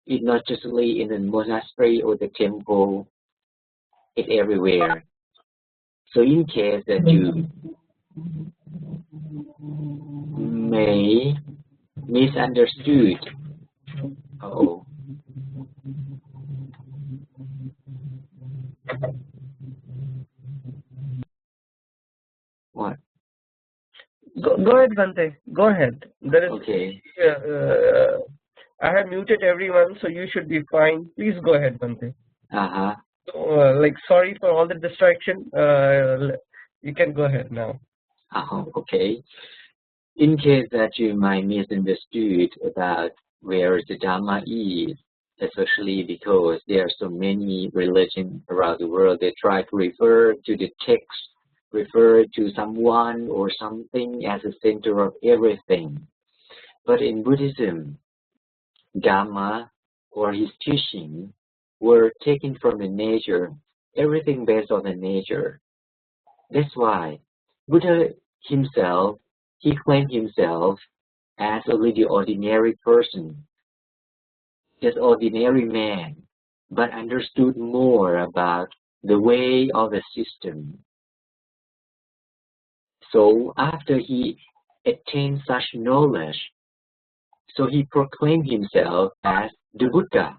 It's not just only in the monastery or the temple, it's everywhere. So in case that you may misunderstood, oh, what? Go ahead, Bhante. Go ahead. There is. Okay. I have muted everyone, so you should be fine. Please go ahead, Bhante. Sorry for all the distraction. You can go ahead now. Okay. In case that you might misunderstood about where the Dharma is, especially because there are so many religions around the world, they try to refer to the text, refer to someone or something as the center of everything. But in Buddhism, Dharma or his teaching were taken from the nature, everything based on the nature. That's why Buddha himself, he claimed himself as only the ordinary person, just ordinary man, but understood more about the way of the system. So after he attained such knowledge, so he proclaimed himself as the Buddha.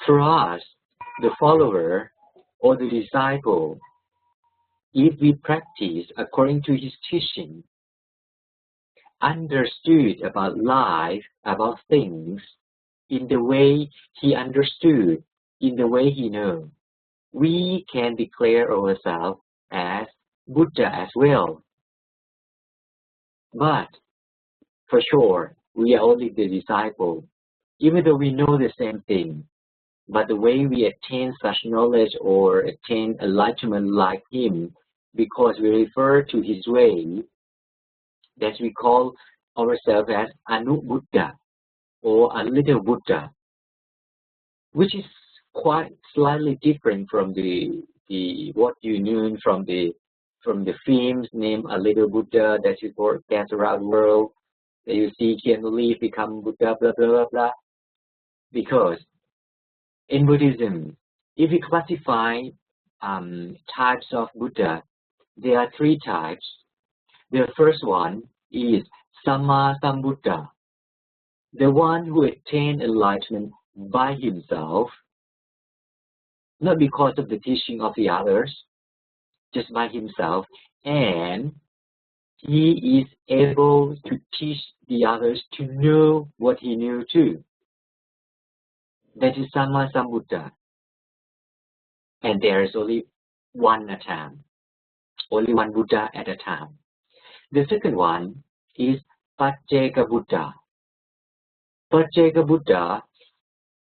For us, the follower or the disciple, if we practice according to his teaching, understood about life, about things, in the way he understood, in the way he knew, we can declare ourselves as Buddha as well. But for sure, we are only the disciple, even though we know the same thing. But the way we attain such knowledge or attain enlightenment like him, because we refer to his way, that we call ourselves as Anu Buddha or a little Buddha, which is quite slightly different from the what you knew from the films named A Little Buddha that you broadcast around the world, that you see Keanu Reeves become Buddha, blah blah blah blah. Because in Buddhism, if we classify types of Buddha, there are three types. The first one is Samma Sambuddha, the one who attained enlightenment by himself, not because of the teaching of the others, just by himself, and he is able to teach the others to know what he knew too. That is Samma Sambuddha. And there is only one at a time, only one Buddha at a time. The second one is Pacceka Buddha. Pacceka Buddha,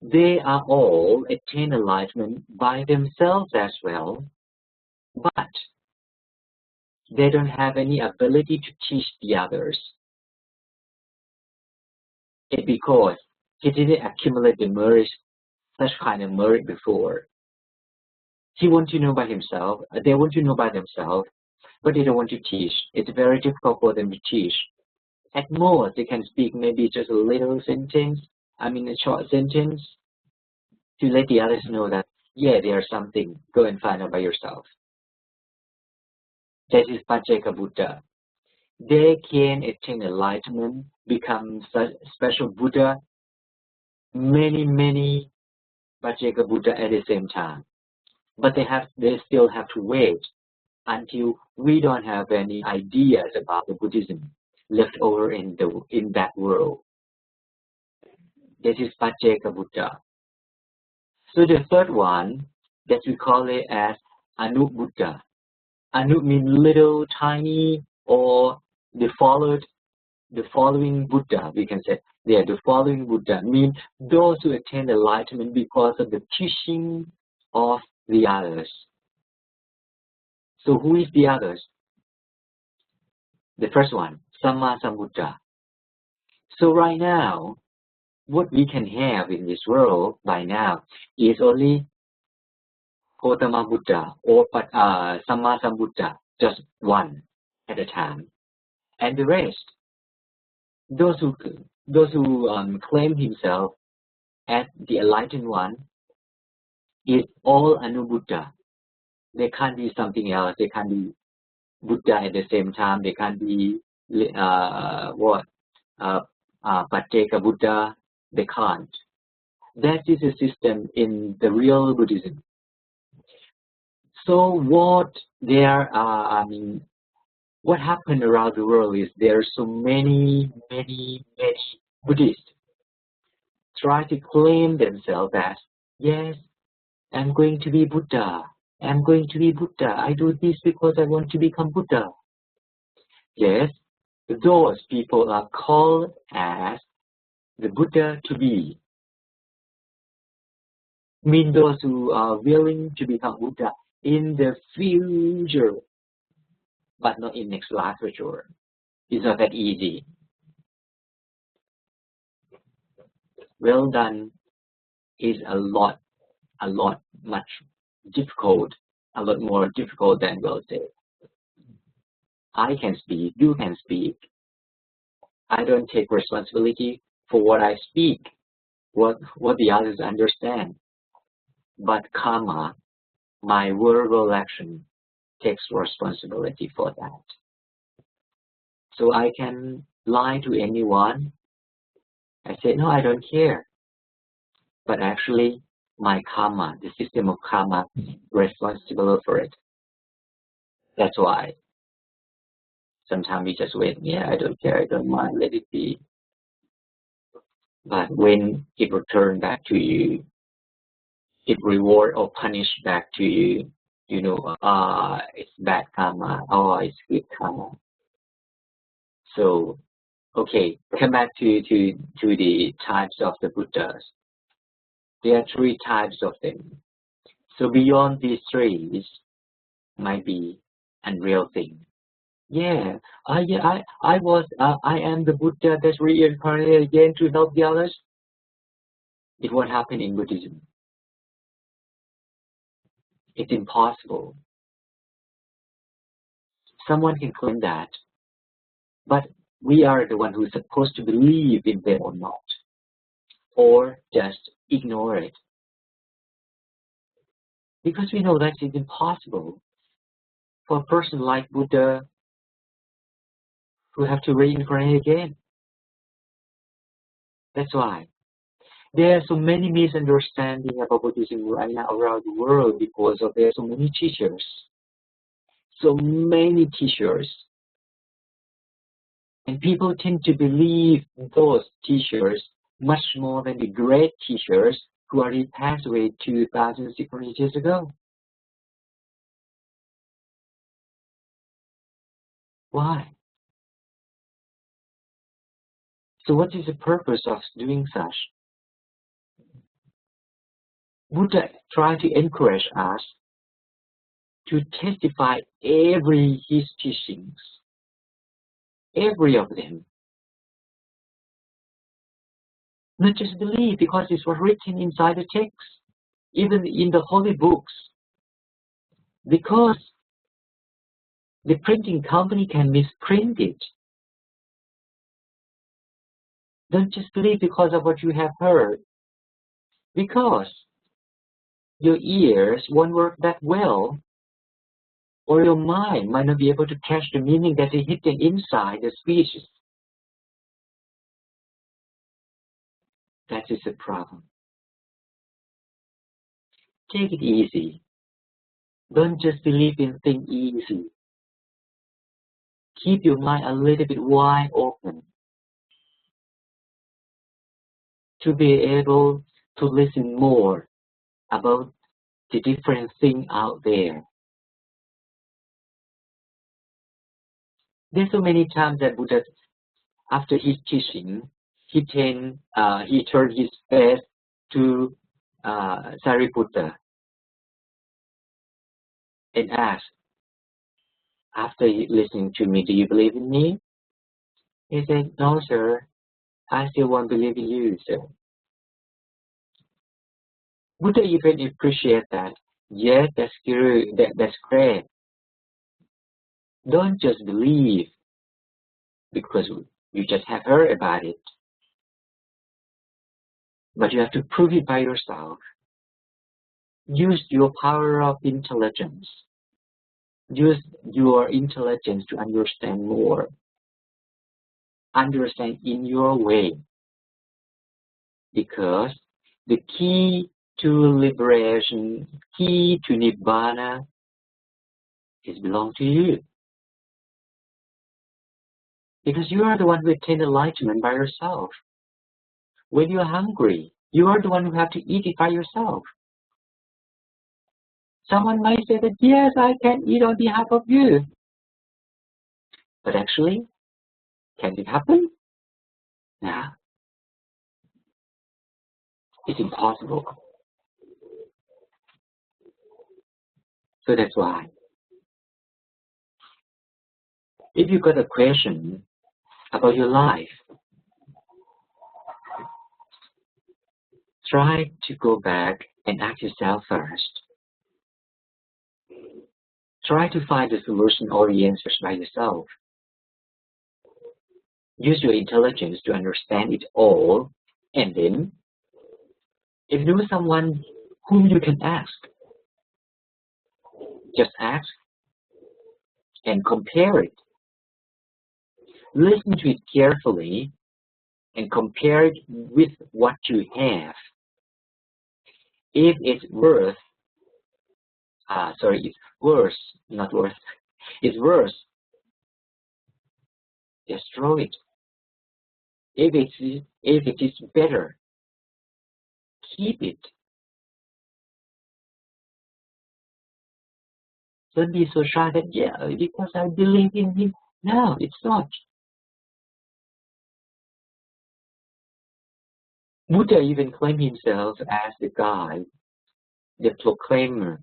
they are all attain enlightenment by themselves as well, but they don't have any ability to teach the others. It's because he didn't accumulate the merit, such kind of merit before. He wants to know by himself, they want to know by themselves, but they don't want to teach. It's very difficult for them to teach. At most, they can speak maybe just a little sentence, a short sentence, to let the others know that, yeah, there's something, go and find out by yourself. That is Pacceka Buddha. They can attain enlightenment, become such special Buddha, many Pacceka Buddha at the same time. But they still have to wait until we don't have any ideas about the Buddhism left over in that world. That is Pacceka Buddha. So the third one, that we call it as Anu Buddha. Anu means little, tiny, or the following Buddha, we can say. Yeah, the following Buddha means those who attain enlightenment because of the teaching of the others. So who is the others? The first one, Samma Sambuddha. So right now, what we can have in this world by now is only Gautama Buddha or Samma Sambuddha, just one at a time. And the rest, those who claim himself as the enlightened one is all Anubuddha. They can't be something else. They can't be Buddha at the same time. They can't be Pacceka Buddha. They can't. That is a system in the real Buddhism. So what happened around the world is there are so many Buddhists try to claim themselves as, yes, I'm going to be Buddha. I'm going to be Buddha. I do this because I want to become Buddha. Yes, those people are called as the Buddha to be. Mean those who are willing to become Buddha in the future, but not in next life for sure. It's not that easy. Well done is a lot much difficult, a lot more difficult than well said. I can speak, you can speak. I don't take responsibility for what I speak, what the others understand. But karma, my verbal action, takes responsibility for that. So I can lie to anyone. I say, no, I don't care. But actually, my karma, the system of karma, responsible for it. That's why sometimes we just wait. Yeah, I don't care. I don't mind. Let it be. But when it returns back to you, it reward or punish back to you. You know, it's bad karma. Oh, it's good karma. So, okay, come back to the types of the Buddhas. There are 3 types of them. So beyond these 3 might be unreal thing. Yeah, I am the Buddha that's reincarnated again to help the others. It won't happen in Buddhism. It's impossible. Someone can claim that, but we are the one who's supposed to believe in them or not, or just ignore it. Because we know that it's impossible for a person like Buddha who have to reincarnate again. That's why. There are so many misunderstandings about Buddhism right now around the world because of there are so many teachers. So many teachers. And people tend to believe those teachers much more than the great teachers who already passed away 2,600 years ago. Why? So what is the purpose of doing such? Buddha tried to encourage us to testify his teachings, every of them. Not just believe because it was written inside the text, even in the holy books. Because the printing company can misprint it. Don't just believe because of what you have heard. Because your ears won't work that well, or your mind might not be able to catch the meaning that is hidden inside the speeches. That is the problem. Take it easy. Don't just believe in things easy. Keep your mind a little bit wide open to be able to listen more about the different things out there. There's so many times that Buddha, after his teaching, he turned his face to Sariputta and asked, after listening to me, do you believe in me? He said, no, sir. I still won't believe in you, sir. Buddha even appreciate that. Yes, that's good. That's great. Don't just believe because you just have heard about it. But you have to prove it by yourself. Use your power of intelligence. Use your intelligence to understand more. Understand in your way. Because the key to liberation, key to Nibbana is belong to you. Because you are the one who attain enlightenment by yourself. When you are hungry, you are the one who have to eat it by yourself. Someone might say that, yes, I can eat on behalf of you. But actually, can it happen? No. It's impossible. So that's why. If you got a question about your life, try to go back and ask yourself first. Try to find the solution or the answers by yourself. Use your intelligence to understand it all, and then, if there is someone whom you can ask, just ask and compare it. Listen to it carefully and compare it with what you have. If it's worse, destroy it. If it is better, keep it. Don't be so shy that, yeah, because I believe in him. No, it's not. Buddha even claimed himself as the guide, the proclaimer,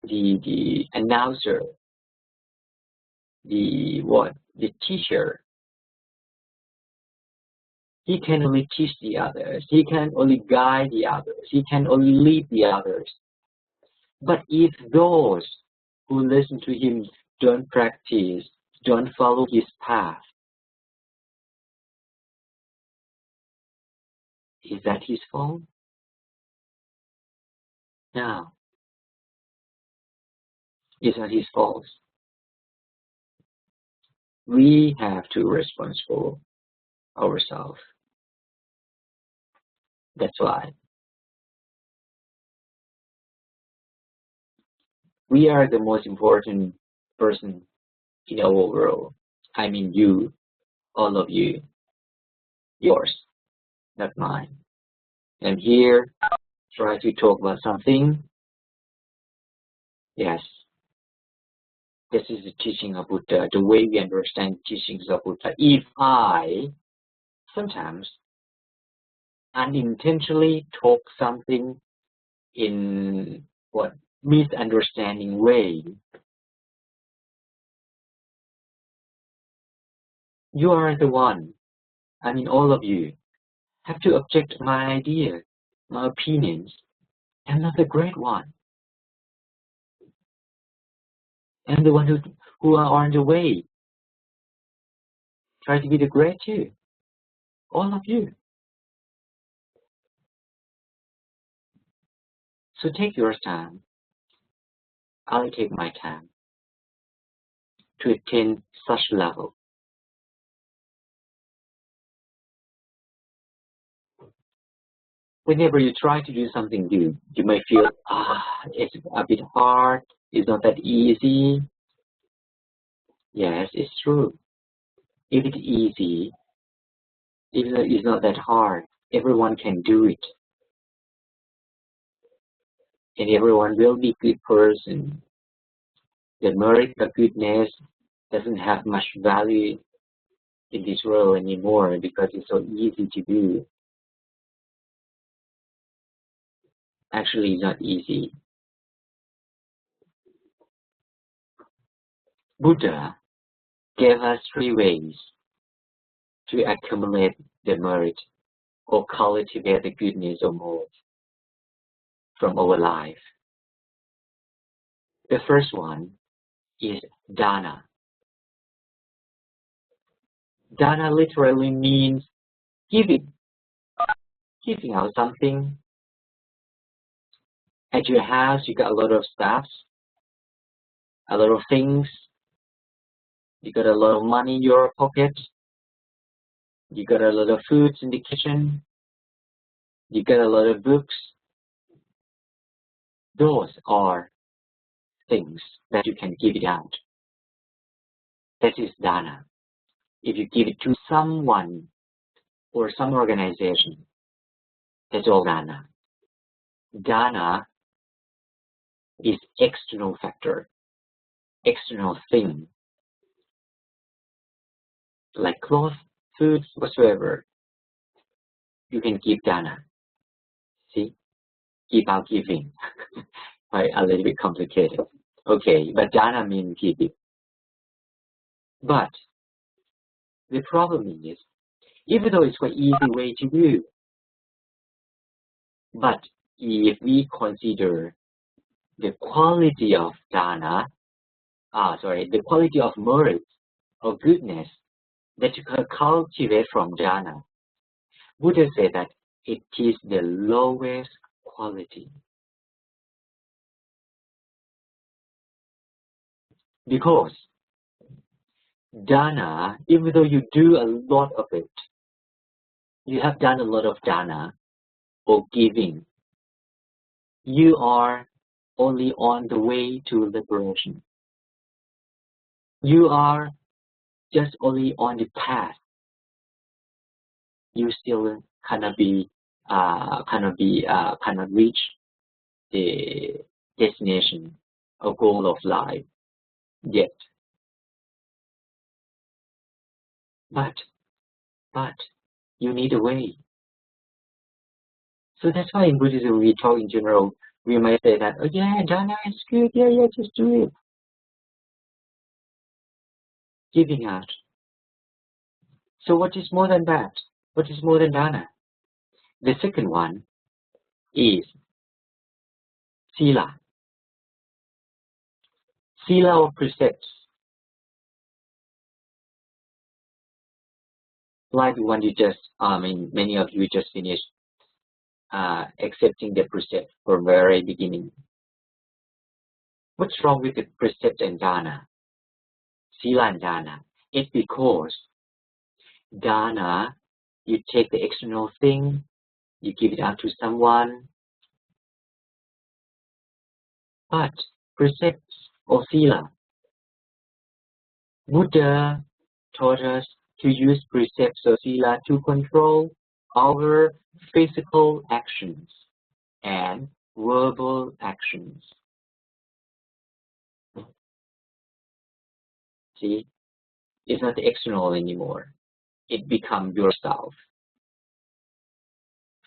the announcer, the teacher. He can only teach the others. He can only guide the others. He can only lead the others. But if those who listen to him don't practice, don't follow his path, is that his fault? No, it's not his fault. We have to be responsible ourselves. That's why. We are the most important person in our world. I mean you, all of you. Yours, not mine. I'm here, try to talk about something. Yes, this is the teaching of Buddha, the way we understand teachings of Buddha. If I sometimes unintentionally talk something in misunderstanding way, you are the one, I mean all of you, have to object my idea, my opinions. I'm not the great one. I'm the one who are on the way. Try to be the great too. All of you. So take your time. I'll take my time to attain such level. Whenever you try to do something new, you may feel, it's a bit hard, it's not that easy. Yes, it's true. If it's easy, if it's not that hard, everyone can do it. And everyone will be a good person. The merit of goodness doesn't have much value in this world anymore because it's so easy to do. Actually, it's not easy. Buddha gave us 3 ways to accumulate the merit or cultivate the goodness or more from our life. The first one is dana. Dana literally means giving. giving out something. At your house, you got a lot of stuff, a lot of things. You got a lot of money in your pocket. You got a lot of foods in the kitchen. You got a lot of books. Those are things that you can give it out. That is dana. If you give it to someone or some organization, that's all dana. Dana is external factor, external thing, like clothes, foods, whatsoever. You can give dana. See, give out giving. Right, a little bit complicated. Okay, but dana means giving. But the problem is, even though it's an easy way to do, but if we consider the quality of dana, the quality of merit or goodness that you can cultivate from dana, Buddha said that it is the lowest quality. Because dana, even though you do a lot of it, you have done a lot of dana or giving, you are only on the way to liberation. You are just only on the path. You still cannot reach the destination or goal of life yet. But you need a way. So that's why in Buddhism we talk in general. We might say that, oh yeah, dana is good. Yeah, just do it. Giving out. So what is more than that? What is more than dana? The second one is sila. Sila or precepts. Like the one you just, many of you just finished accepting the precept from the very beginning. What's wrong with the precept and dana? Sila and dana. It's because dana, you take the external thing, you give it out to someone. But precepts or sila, Buddha taught us to use precepts or sila to control our physical actions and verbal actions. See, it's not external anymore. It becomes yourself.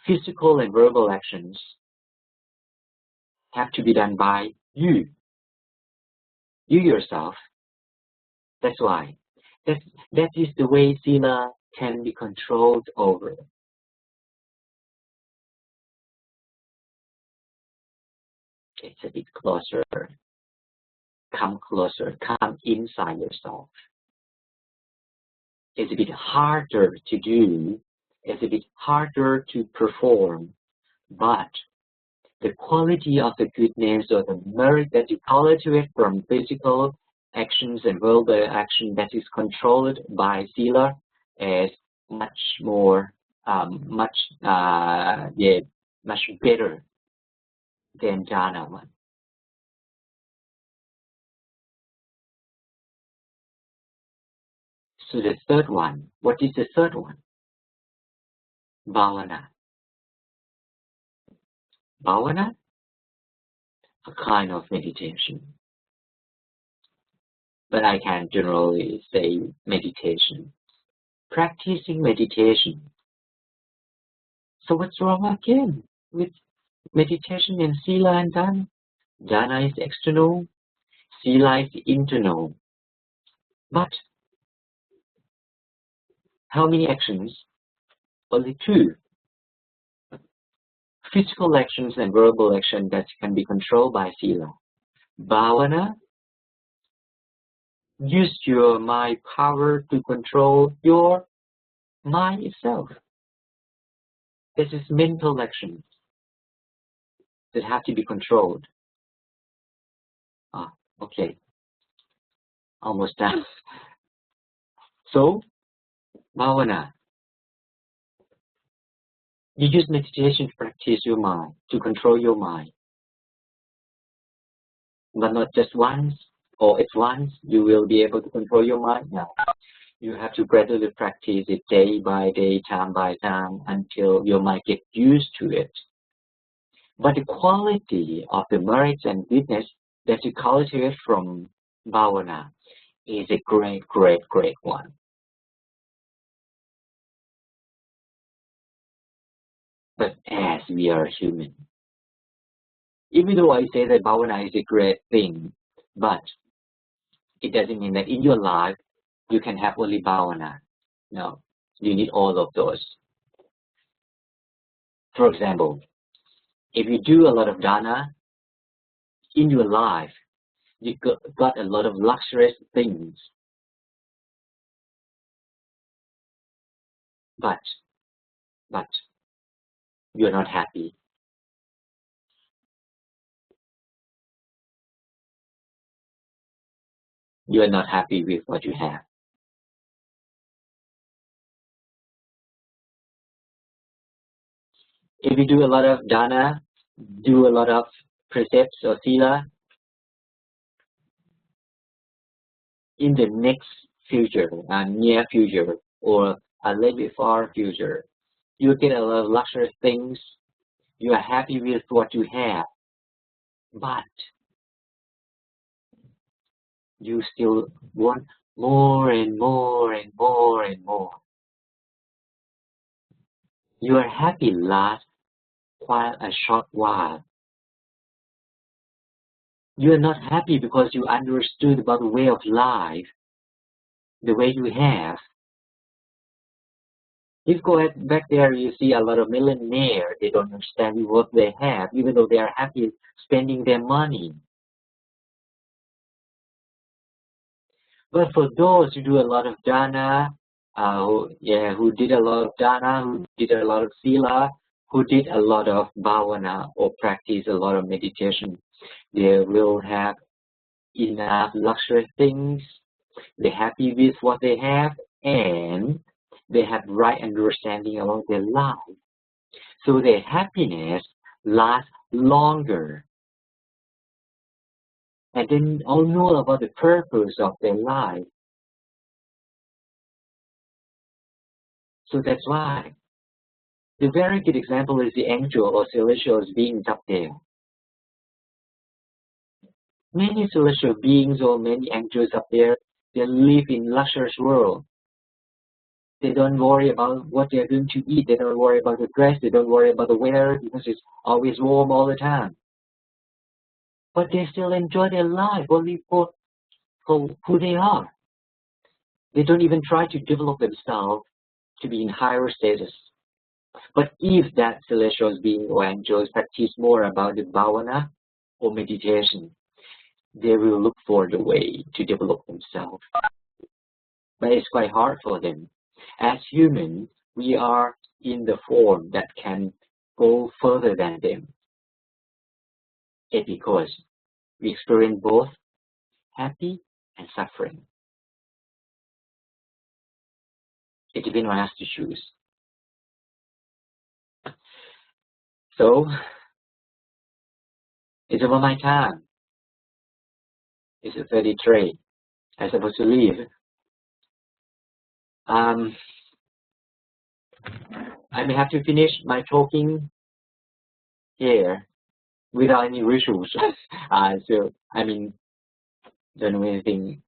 Physical and verbal actions have to be done by you yourself. That's why. That is the way sila can be controlled over. It's a bit closer. Come closer. Come inside yourself. It's a bit harder to do. It's a bit harder to perform. But the quality of the goodness or the merit that you cultivate from physical actions and verbal action that is controlled by sila is much more, much better than dana one. So the third one, what is the third one? Bhavana. Bhavana, a kind of meditation. But I can generally say meditation. Practicing meditation. So what's wrong again with meditation and sila and dana? Dana is external, sila is internal. But how many actions? Only two. Physical actions and verbal action that can be controlled by sila. Bhavana, use your mind power to control your mind itself. This is mental actions that have to be controlled. Okay, almost done. So, bhavana. You use meditation to practice your mind, to control your mind. But not just once, or at once, you will be able to control your mind. No. You have to gradually practice it day by day, time by time, until your mind gets used to it. But the quality of the merits and goodness that you cultivate from bhavana is a great, great, great one. But as we are human, even though I say that bhavana is a great thing, but it doesn't mean that in your life you can have only bhavana. No, you need all of those. For example, if you do a lot of dana in your life, you got a lot of luxurious things. But you're not happy. You are not happy with what you have. If you do a lot of dana, do a lot of precepts or sila, in the next future, near future, or a little bit far future, you get a lot of luxurious things. You are happy with what you have, but you still want more and more and more and more. Your happy lasts quite a short while. You are not happy because you understood about the way of life, the way you have. If you go back there, you see a lot of millionaires. They don't understand what they have, even though they are happy spending their money. But for those who do a lot of dana, who did a lot of dana, who did a lot of sila, who did a lot of bhavana or practice a lot of meditation, they will have enough luxury things. They're happy with what they have, and they have right understanding about their life. So their happiness lasts longer. And then all know about the purpose of their life. So that's why the very good example is the angel or celestial beings up there. Many celestial beings or many angels up there, they live in luxurious world. They don't worry about what they're going to eat. They don't worry about the dress. They don't worry about the weather because it's always warm all the time. But they still enjoy their life only for who they are. They don't even try to develop themselves to be in higher status. But if that celestial being or angels practice more about the bhavana or meditation, they will look for the way to develop themselves. But it's quite hard for them. As humans, we are in the form that can go further than them. It's because we experience both happy and suffering. It depends on us to choose. So, it's about my time. It's 33. I'm supposed to leave. I may have to finish my talking here without any rituals. So, don't know anything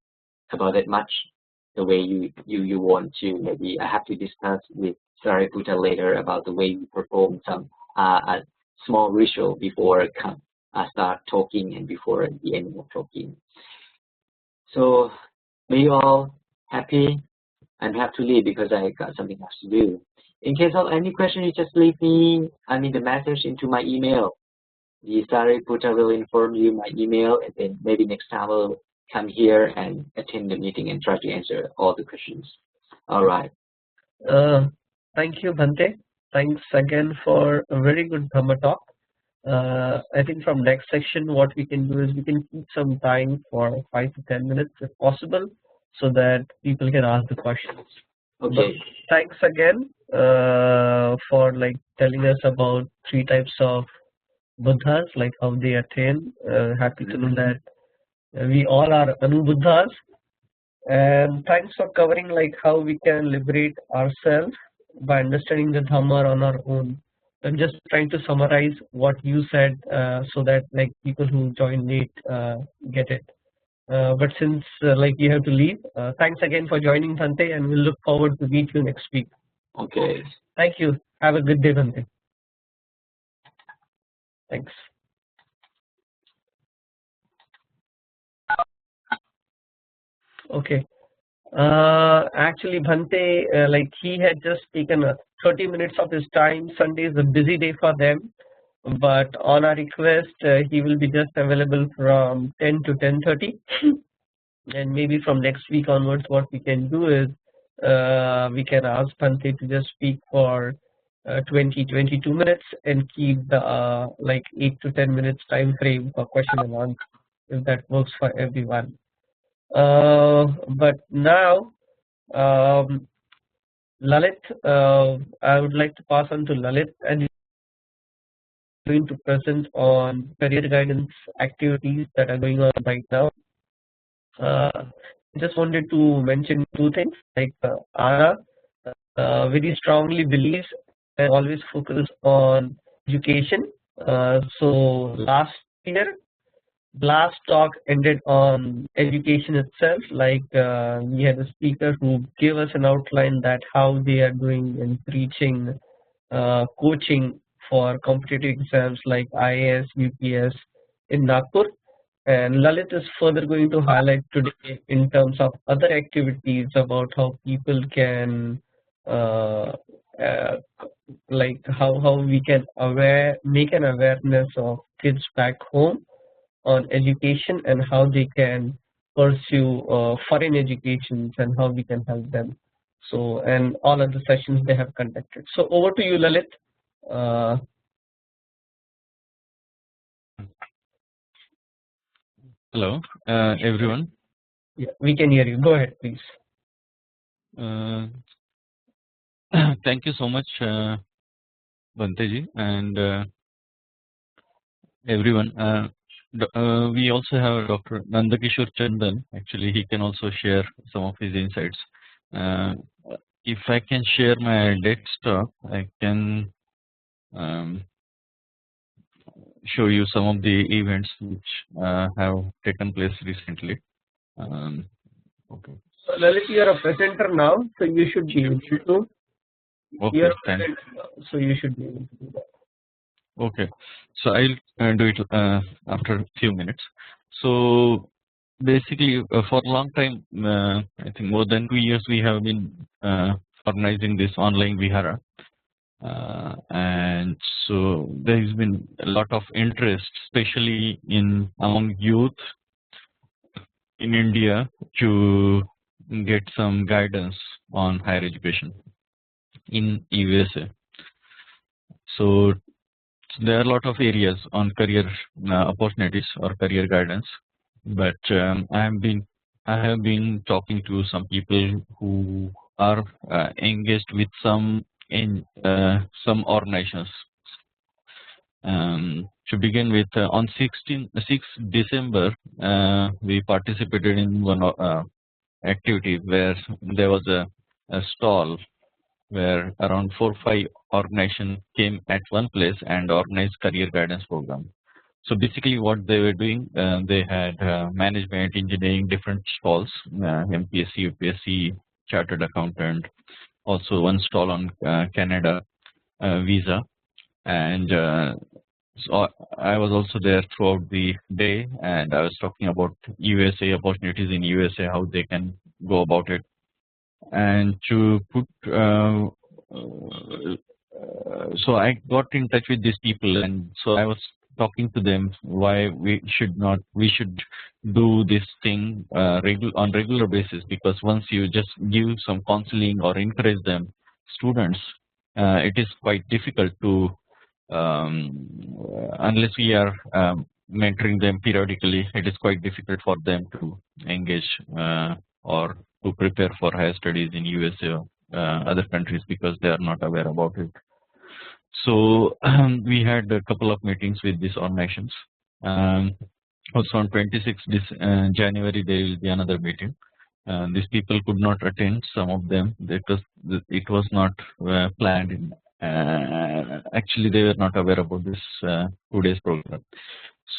about it much the way you want to. Maybe I have to discuss with Sariputta later about the way we perform some a small ritual before I start talking and before the end of talking. So, may you all happy. I have to leave because I got something else to do. In case of any question, you just leave me, the message into my email. The Sariputta will inform you my email, and then maybe next time I'll come here and attend the meeting and try to answer all the questions. All right. Thank you, Bhante. Thanks again for a very good Dhamma talk. I think from next section, what we can do is we can keep some time for 5 to 10 minutes if possible, so that people can ask the questions. But Okay. thanks again for like telling us about 3 types of Buddhas, like how they attain. Happy to know that we all are Anu Buddhas. And thanks for covering like how we can liberate ourselves by understanding the Dhamma on our own. I'm just trying to summarize what you said so that like people who join late get it. But since like you have to leave, thanks again for joining, Bhante, and we'll look forward to meet you next week. Okay. Thank you. Have a good day, Bhante. Thanks. Okay. Actually, Bhante, like he had just taken 30 minutes of his time. Sunday is a busy day for them, but on our request, he will be just available from 10 to 10:30, and maybe from next week onwards, what we can do is we can ask Bhante to just speak for 20-22 minutes and keep the like 8 to 10 minutes time frame for question and answer, if that works for everyone. But now, Lalit, I would like to pass on to Lalit, and he's going to present on career guidance activities that are going on right now. Just wanted to mention 2 things, like Ara very strongly believes and always focus on education. So last year, Blast talk ended on education itself. Like we had a speaker who gave us an outline that how they are doing in preaching, coaching for competitive exams like IAS, UPS in Nagpur. And Lalit is further going to highlight today in terms of other activities about how people can like how we can make an awareness of kids back home on education and how they can pursue foreign educations and how we can help them. So, and all of the sessions they have conducted. So over to you, Lalit. Hello, everyone. Yeah, we can hear you. Go ahead, please. Thank you so much, Banteji, and everyone. We also have Dr. Nandakishore Chandan. Actually, he can also share some of his insights. If I can share my desktop, I can show you some of the events which have taken place recently. Okay. Lalit, you are a presenter now, so you should be able to. Okay, thanks. So you should be able to do that. Okay, so I'll do it after a few minutes. So basically, for a long time, I think more than 2 years, we have been organizing this online Vihara. And so there has been a lot of interest, especially among youth in India, to get some guidance on higher education in USA. So there are a lot of areas on career opportunities or career guidance, but I have been talking to some people who are engaged with some organizations. To begin with, on 6th December, we participated in one activity where there was a stall where around 4 or 5 organizations came at one place and organized career guidance program. So basically what they were doing, they had management, engineering, different stalls, MPSC, UPSC, chartered accountant, also one stall on Canada visa. And so I was also there throughout the day, and I was talking about USA opportunities in USA, how they can go about it. And to put, so I got in touch with these people, and so I was talking to them why we should do this thing on regular basis, because once you just give some counseling or encourage them, students, it is quite difficult to unless we are mentoring them periodically. It is quite difficult for them to engage or to prepare for higher studies in USA or other countries because they are not aware about it. So we had a couple of meetings with these organizations. Also on 26th January there will be another meeting. These people could not attend. Some of them because it was not planned. Actually, they were not aware about this 2 days program.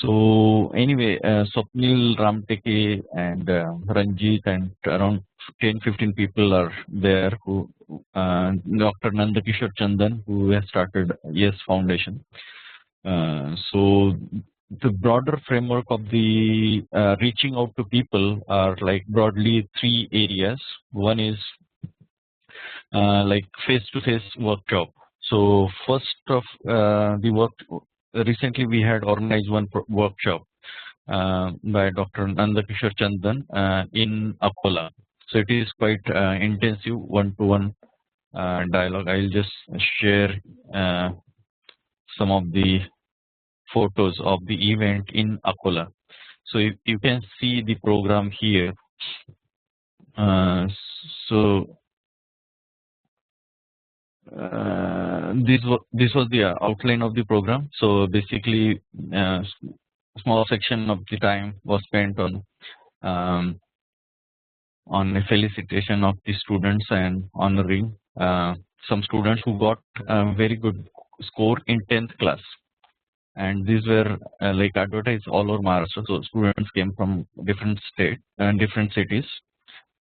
So anyway, Swapnil, Ramteke, and Ranjit, and around 10-15 people are there. Who Dr. Nandakishore Chandan, who has started Yes Foundation. So the broader framework of the reaching out to people are like broadly 3 areas. One is like face-to-face workshop. So first of the work recently we had organized one workshop by Dr. Nandakishore Chandan in Akola. So it is quite intensive one-to-one dialogue. I'll just share some of the photos of the event in Akola. So you can see the program here. So this was the outline of the program. So basically, small section of the time was spent on a felicitation of the students and honoring some students who got a very good score in 10th class. And these were like advertised all over Maharashtra. So students came from different states and different cities.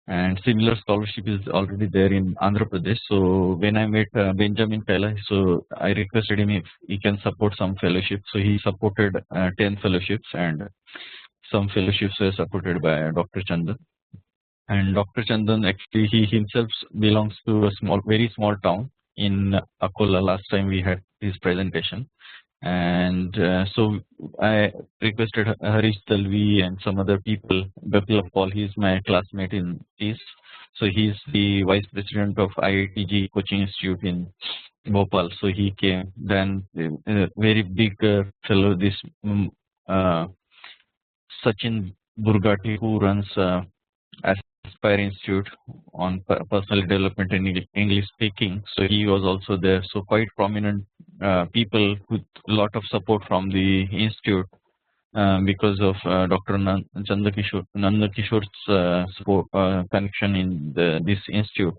And similar scholarship is already there in Andhra Pradesh. So when I met Benjamin Pella, so I requested him if he can support some fellowship. So he supported 10 fellowships, and some fellowships were supported by Dr. Chandan. And Dr. Chandan actually he himself belongs to a very small town in Akola. Last time we had his presentation. And so I requested Harish Talvi and some other people. Biplab Paul, he's my classmate in East. So he's the vice president of IITG Coaching Institute in Bhopal. So he came. Then a very big fellow, this Sachin Burgati, who runs Aspire Institute on personal development and English speaking. So he was also there. So quite prominent people with a lot of support from the institute because of Dr. Nandakishore's support, connection in this institute.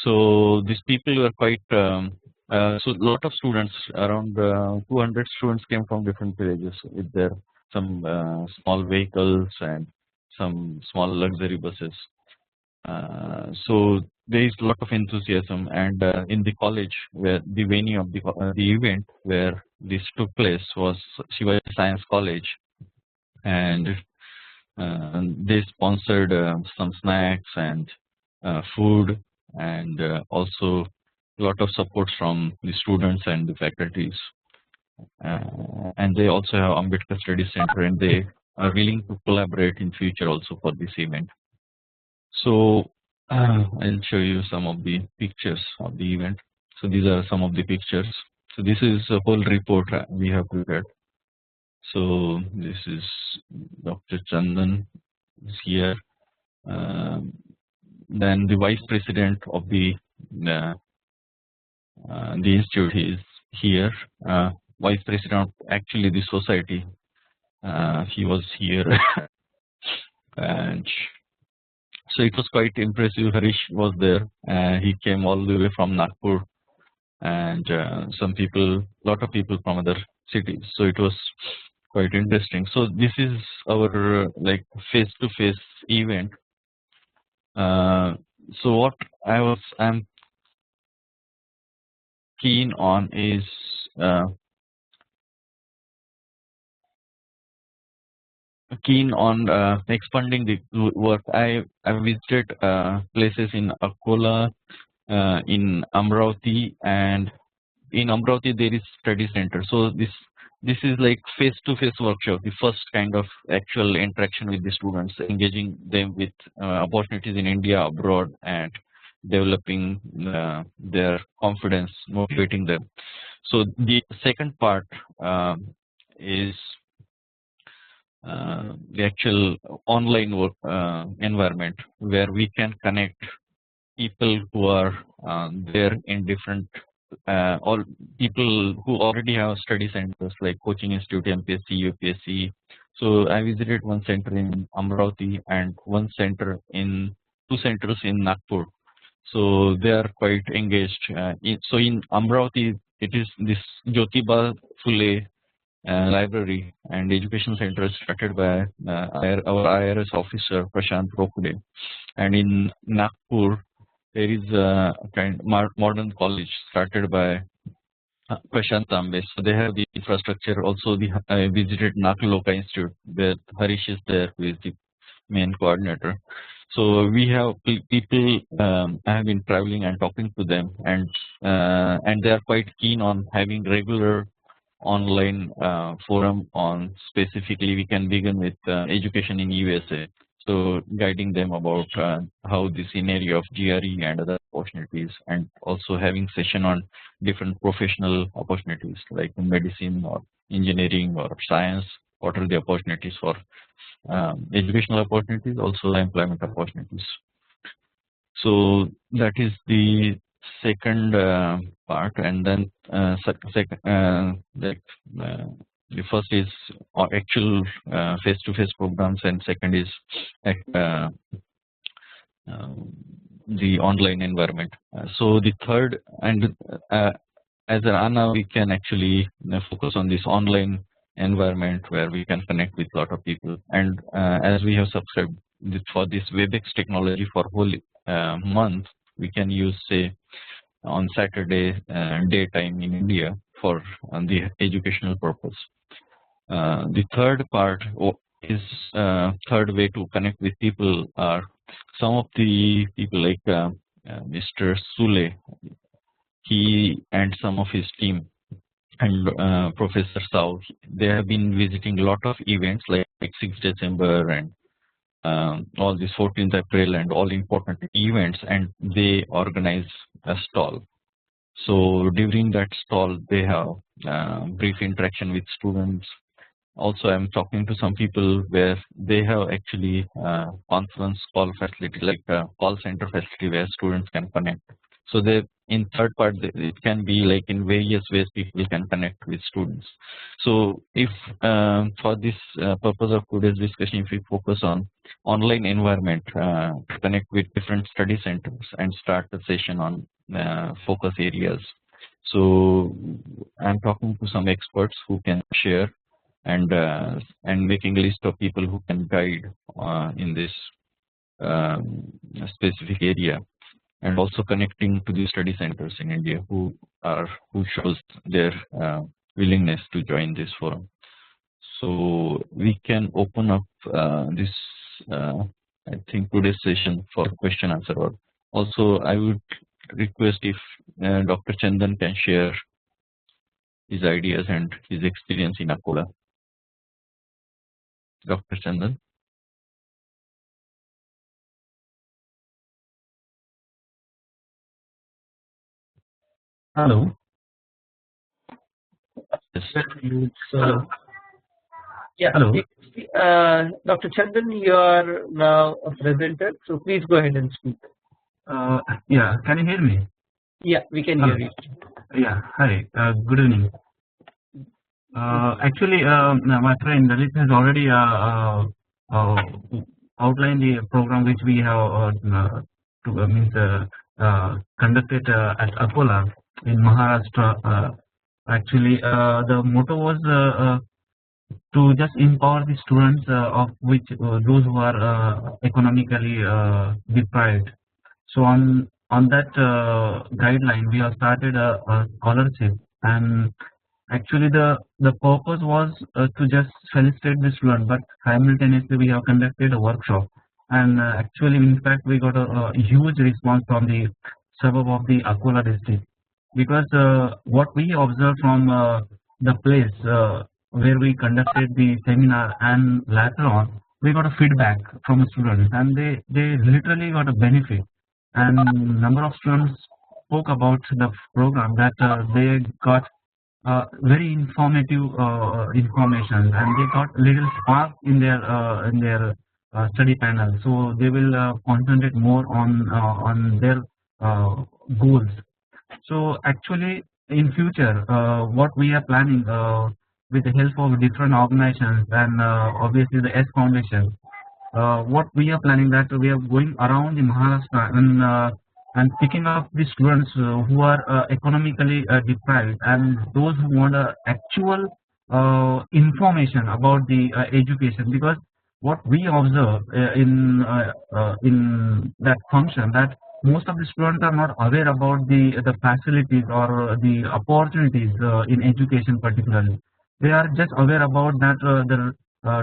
So these people were quite. So a lot of students, around 200 students, came from different villages with their some small vehicles and some small luxury buses. So there is a lot of enthusiasm, and in the college where the venue of the event where this took place was Shivaji Science College, and they sponsored some snacks and food, and also a lot of support from the students and the faculties. And they also have Ambedkar Study Center, and they are willing to collaborate in future also for this event. So I'll show you some of the pictures of the event. So these are some of the pictures. So this is a whole report we have prepared. So this is Dr. Chandan is here. Then the vice president of the institute is here. Vice president of actually the society. He was here, and so it was quite impressive. Harish was there. He came all the way from Nagpur, and some people, lot of people from other cities. So it was quite interesting. So this is our like face-to-face event. So what I'm keen on is expanding the work. I visited places in Akola, in Amravati, and in Amravati there is study center. So this is like face-to-face workshop, the first kind of actual interaction with the students, engaging them with opportunities in India, abroad, and developing their confidence, motivating them. So the second part is the actual online work environment where we can connect people who are there in different all people who already have study centers like coaching institute, MPSC, UPSC. So I visited one center in Amravati and two centers in Nagpur. So they are quite engaged. So in Amravati, it is this Jyotiba Phule library and education center started by our IRS officer Prashant Rokude, and in Nagpur there is a kind of modern college started by Prashant Tambe. So they have the infrastructure. Also, I visited Nakaloka Institute where Harish is there, who is the main coordinator. So we have people. I have been traveling and talking to them, and they are quite keen on having regular online forum on specifically. We can begin with education in USA. So guiding them about how the scenario of GRE and other opportunities, and also having session on different professional opportunities like in medicine or engineering or science. What are the opportunities for educational opportunities, also employment opportunities. So that is the second part, and then the first is actual face-to-face programs, and second is the online environment. So the third, and as an ANA, we can actually focus on this online environment where we can connect with a lot of people. And as we have subscribed for this WebEx technology for whole month, we can use, say, on Saturday daytime in India for the educational purpose. The third part is third way to connect with people are some of the people like Mr. Sule. He and some of his team and Professor Sao, they have been visiting a lot of events like 6th December and all this 14th April and all important events, and they organize a stall. So during that stall, they have brief interaction with students. Also, I'm talking to some people where they have actually conference call facility, like a call center facility where students can connect. So they, in third part, it can be like in various ways people can connect with students. So if for this purpose of today's discussion, if we focus on online environment to connect with different study centers and start the session on focus areas. So I'm talking to some experts who can share and making a list of people who can guide in this specific area, and also connecting to the study centers in India who shows their willingness to join this forum. So we can open up this I think today's session for question answer. Or also I would request if Dr. Chandan can share his ideas and his experience in Akola. Dr. Chandan. Hello. Yes. So, yeah. Hello. Dr. Chandan, you are now a presenter, so please go ahead and speak. Yeah, can you hear me? Yeah, we can hear you. Yeah, hi. Good evening. Actually, my friend Lalit has already outlined the program which we have conducted at Akola in Maharashtra. Actually, the motto was to just empower the students of which those who are economically deprived. So on that guideline, we have started a scholarship, and actually the purpose was to just felicitate the student, but simultaneously we have conducted a workshop, and actually in fact we got a huge response from the suburb of the Akola district, because what we observed from the place where we conducted the seminar, and later on we got a feedback from the students, and they literally got a benefit. and number of students spoke about the program that they got very informative information, and they got little spark in their study panel. So they will concentrate more on their goals. So actually, in future, what we are planning with the help of different organizations and obviously the S Foundation, what we are planning that we are going around in Maharashtra and picking up the students who are economically deprived and those who want actual information about the education, because what we observe in that function, that most of the students are not aware about the facilities or the opportunities in education particularly. They are just aware about that the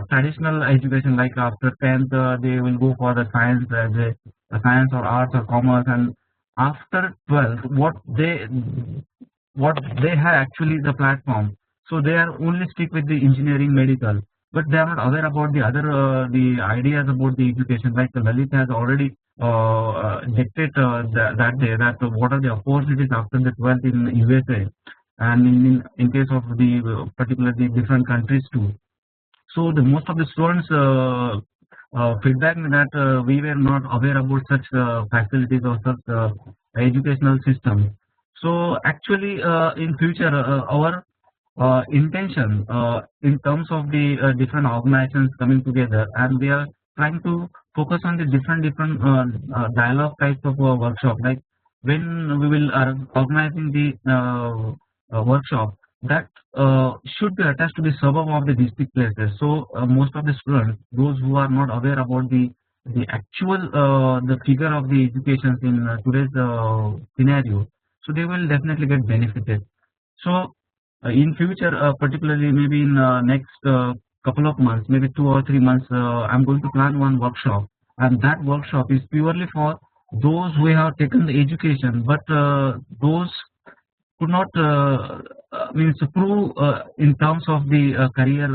traditional education, like after 10th they will go for the science as a science or arts or commerce, and after 12th what they have actually the platform, so they are only stick with the engineering medical, but they are not aware about the other the ideas about the education, like Lalit has already dictated that day that what are the opportunities after the 12th in USA and in case of the particularly different countries too. So the most of the students feedback me that we were not aware about such facilities or such educational system. So actually, in future, our intention in terms of the different organizations coming together, and we are trying to focus on the different dialogue types of workshop. Like when we will organizing the workshop, that should be attached to the suburb of the district places. So most of the students, those who are not aware about the actual the figure of the education in today's scenario, so they will definitely get benefited. So in future, particularly maybe in next couple of months, maybe 2 or 3 months, I'm going to plan one workshop, and that workshop is purely for those who have taken the education, but those could not means prove in terms of the career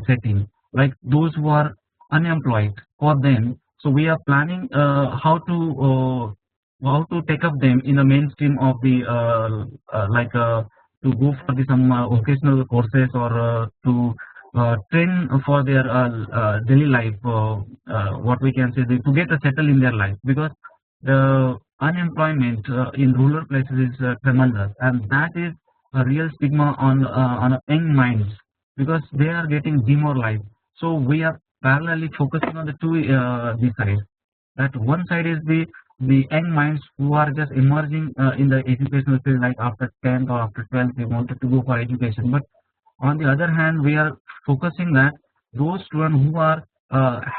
setting, like those who are unemployed for them. So we are planning how to take up them in the mainstream of the like to go for the some vocational courses or to train for their daily life, what we can say, to get settled in their life, because the unemployment in rural places is tremendous, and that is a real stigma on young minds, because they are getting demoralized. So we are parallelly focusing on the two these sides. That one side is the young minds who are just emerging in the educational field, like after 10th or after 12th they wanted to go for education. But on the other hand, we are focusing that those students who are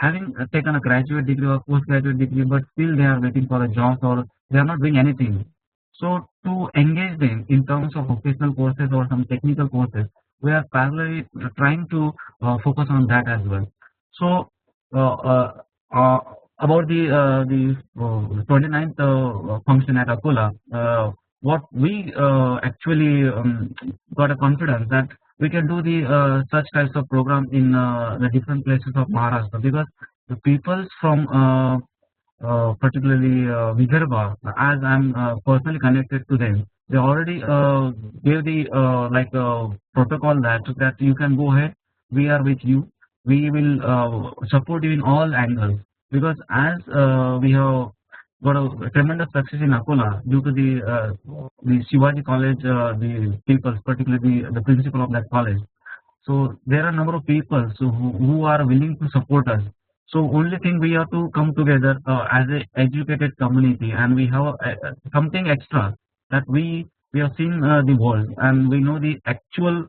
having taken a graduate degree or postgraduate degree, but still they are waiting for a job or they are not doing anything. So to engage them in terms of vocational courses or some technical courses, we are parallelly trying to focus on that as well. So uh, uh, uh, about the 29th function at Akola, what we actually got a confidence that we can do the such types of program in the different places of Maharashtra, because the peoples from particularly Vidarbha, as I'm personally connected to them, they already gave the like protocol that you can go ahead, we are with you, we will support you in all angles, because as we have got a tremendous success in Akola due to the Shivaji College, the people, particularly the principal of that college. So there are a number of people who are willing to support us. So only thing we have to come together as a educated community, and we have something extra that we have seen the world, and we know the actual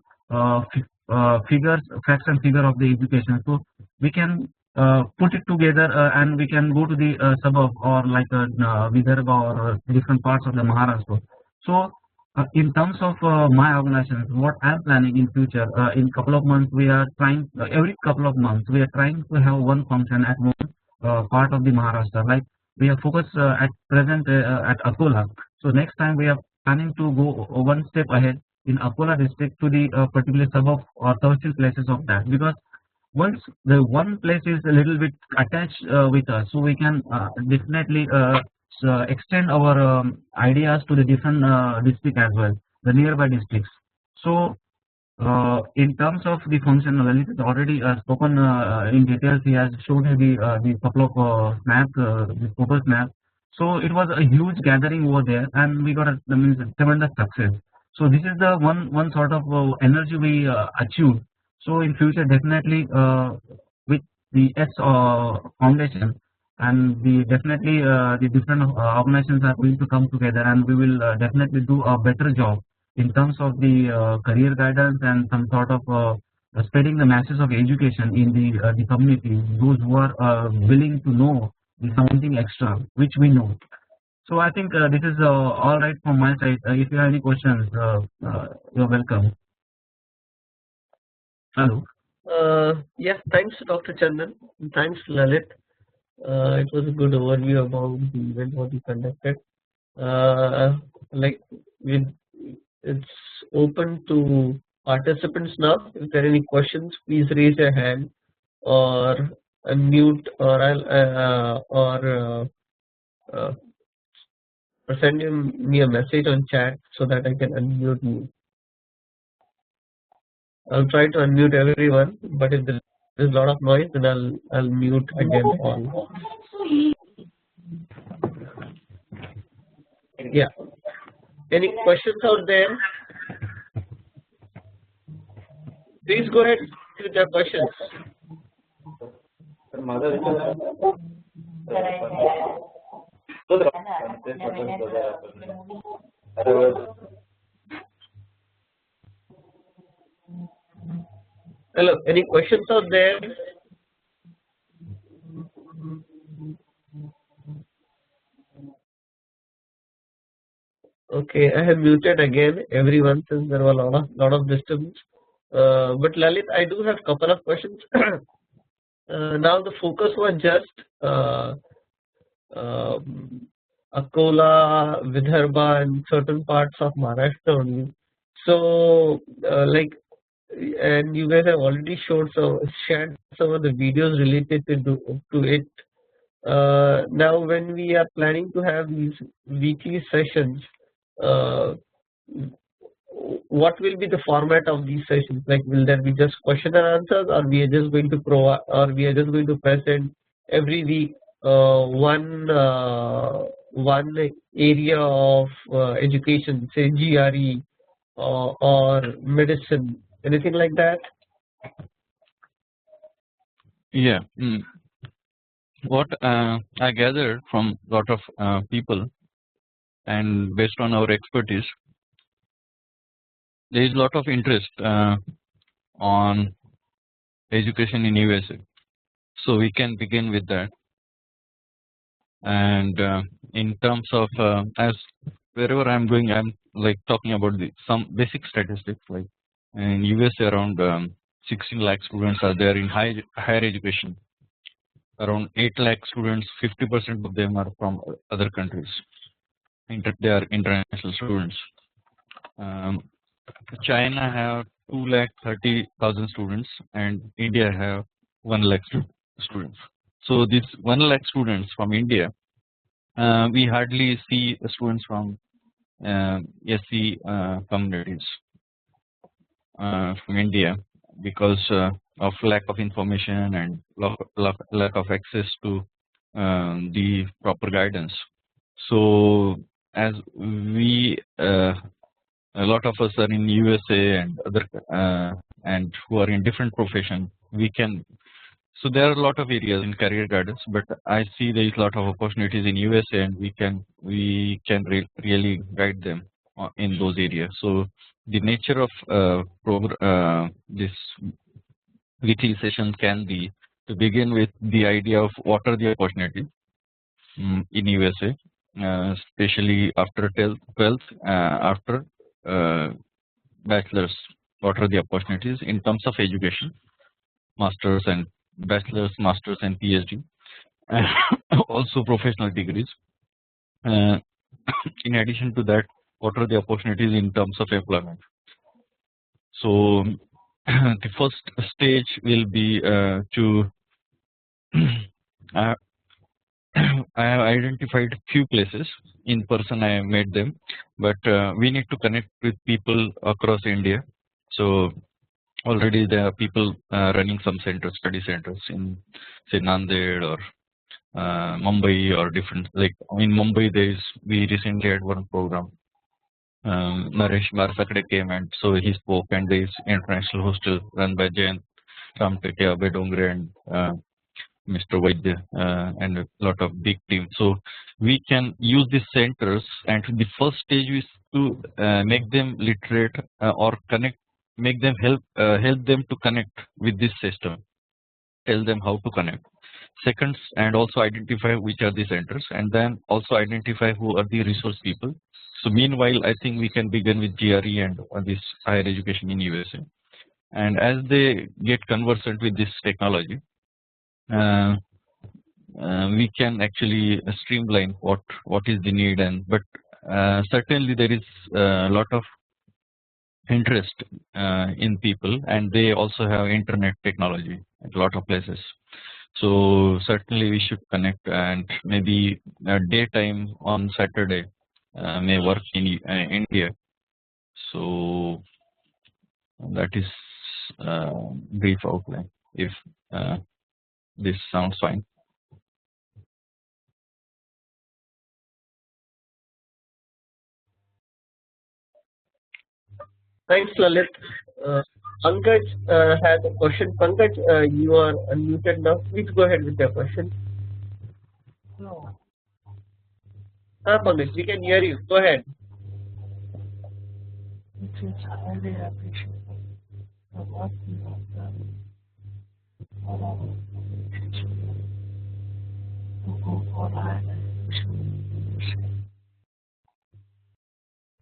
figures, facts and figure of the education. So we can put it together and we can go to the suburb or like Vidarbha or different parts of the Maharashtra. So in terms of my organization, what I'm planning in future, in couple of months, we are trying every couple of months we are trying to have one function at one part of the Maharashtra. Like we are focused at present at Akola. So next time we are planning to go one step ahead in Akola district to the particular suburb or tertiary places of that, because once the one place is a little bit attached with us, so we can definitely extend our ideas to the different district as well, the nearby districts. So in terms of the function, Lalit has already spoken in details. He has shown you the couple of snaps, the photo snap. So it was a huge gathering over there, and we got a means tremendous success. So this is the one sort of energy we achieved. So in future, definitely with the S Foundation, and the definitely the different organizations are going to come together, and we will definitely do a better job in terms of the career guidance and some sort of spreading the masses of education in the community, those who are willing to know something extra which we know. So I think this is all right from my side. If you have any questions, you're welcome. Hello. Yeah, thanks, Dr. Chandan. Thanks, Lalit. It was a good overview about the event what you conducted. Like it's open to participants now. If there are any questions, please raise your hand or unmute, or send me a message on chat so that I can unmute you. I'll try to unmute everyone, but if there is a lot of noise, then I'll mute again all. Yeah. Any questions out there? Please go ahead with your questions. Hello, any questions out there? Okay, I have muted again everyone since there were a lot of disturbance. But Lalit, I do have a couple of questions. Now the focus was just Akola, Vidarbha, and certain parts of Maharashtra only. So, and you guys have already shared some of the videos related to it. Now, when we are planning to have these weekly sessions, uh, what will be the format of these sessions? Like, will there be just question and answers, or we are just going to provide, or we are just going to present every week one area of education, say GRE or medicine, anything like that? Yeah. What I gathered from a lot of people, and based on our expertise, there is a lot of interest on education in USA. So we can begin with that. And in terms of as wherever I'm going, I'm like talking about some basic statistics. Like in USA, around 16 lakh students are there in higher education. Around 8 lakh students, 50% of them are from other countries. They are international students. China have 2,30,000 students, and India have 1 lakh students. So these 1 lakh students from India, we hardly see students from SC communities from India because of lack of information and lack of access to the proper guidance. So as we a lot of us are in USA and other and who are in different profession, we can. So there are a lot of areas in career guidance, but I see there is a lot of opportunities in USA, and we can really guide them in those areas. So the nature of this weekly session can be to begin with the idea of what are the opportunities in USA, especially after 12th, after bachelor's. What are the opportunities in terms of education, masters and bachelor's, masters and PhD, also professional degrees. In addition to that, what are the opportunities in terms of employment? So the first stage will be to I I have identified few places in person. I have made them, but we need to connect with people across India. So already there are people running some centers, study centers in say Nanded or Mumbai or different. Like in Mumbai, we recently had one program. Naresh Marsakade came and so he spoke, and there is international hostel run by Jayant Ramtekia, Bedongre, and Mr. Vaidya, and a lot of big team. So we can use these centers, and the first stage is to make them literate or connect, make them help them to connect with this system, tell them how to connect. Second, and also identify which are the centers, and then also identify who are the resource people. So meanwhile, I think we can begin with GRE and this higher education in USA. And as they get conversant with this technology, we can actually streamline what is the need, and but certainly there is a lot of interest in people, and they also have internet technology at a lot of places. So certainly we should connect, and maybe daytime on Saturday may work in India. So that is brief outline, if this sounds fine. Thanks, Lalit. Pankaj has a question. Pankaj, you are unmuted now. Please go ahead with your question. No, Pankaj, we can hear you. Go ahead. it is highly appreciable for what you have done for our organization to go for higher education.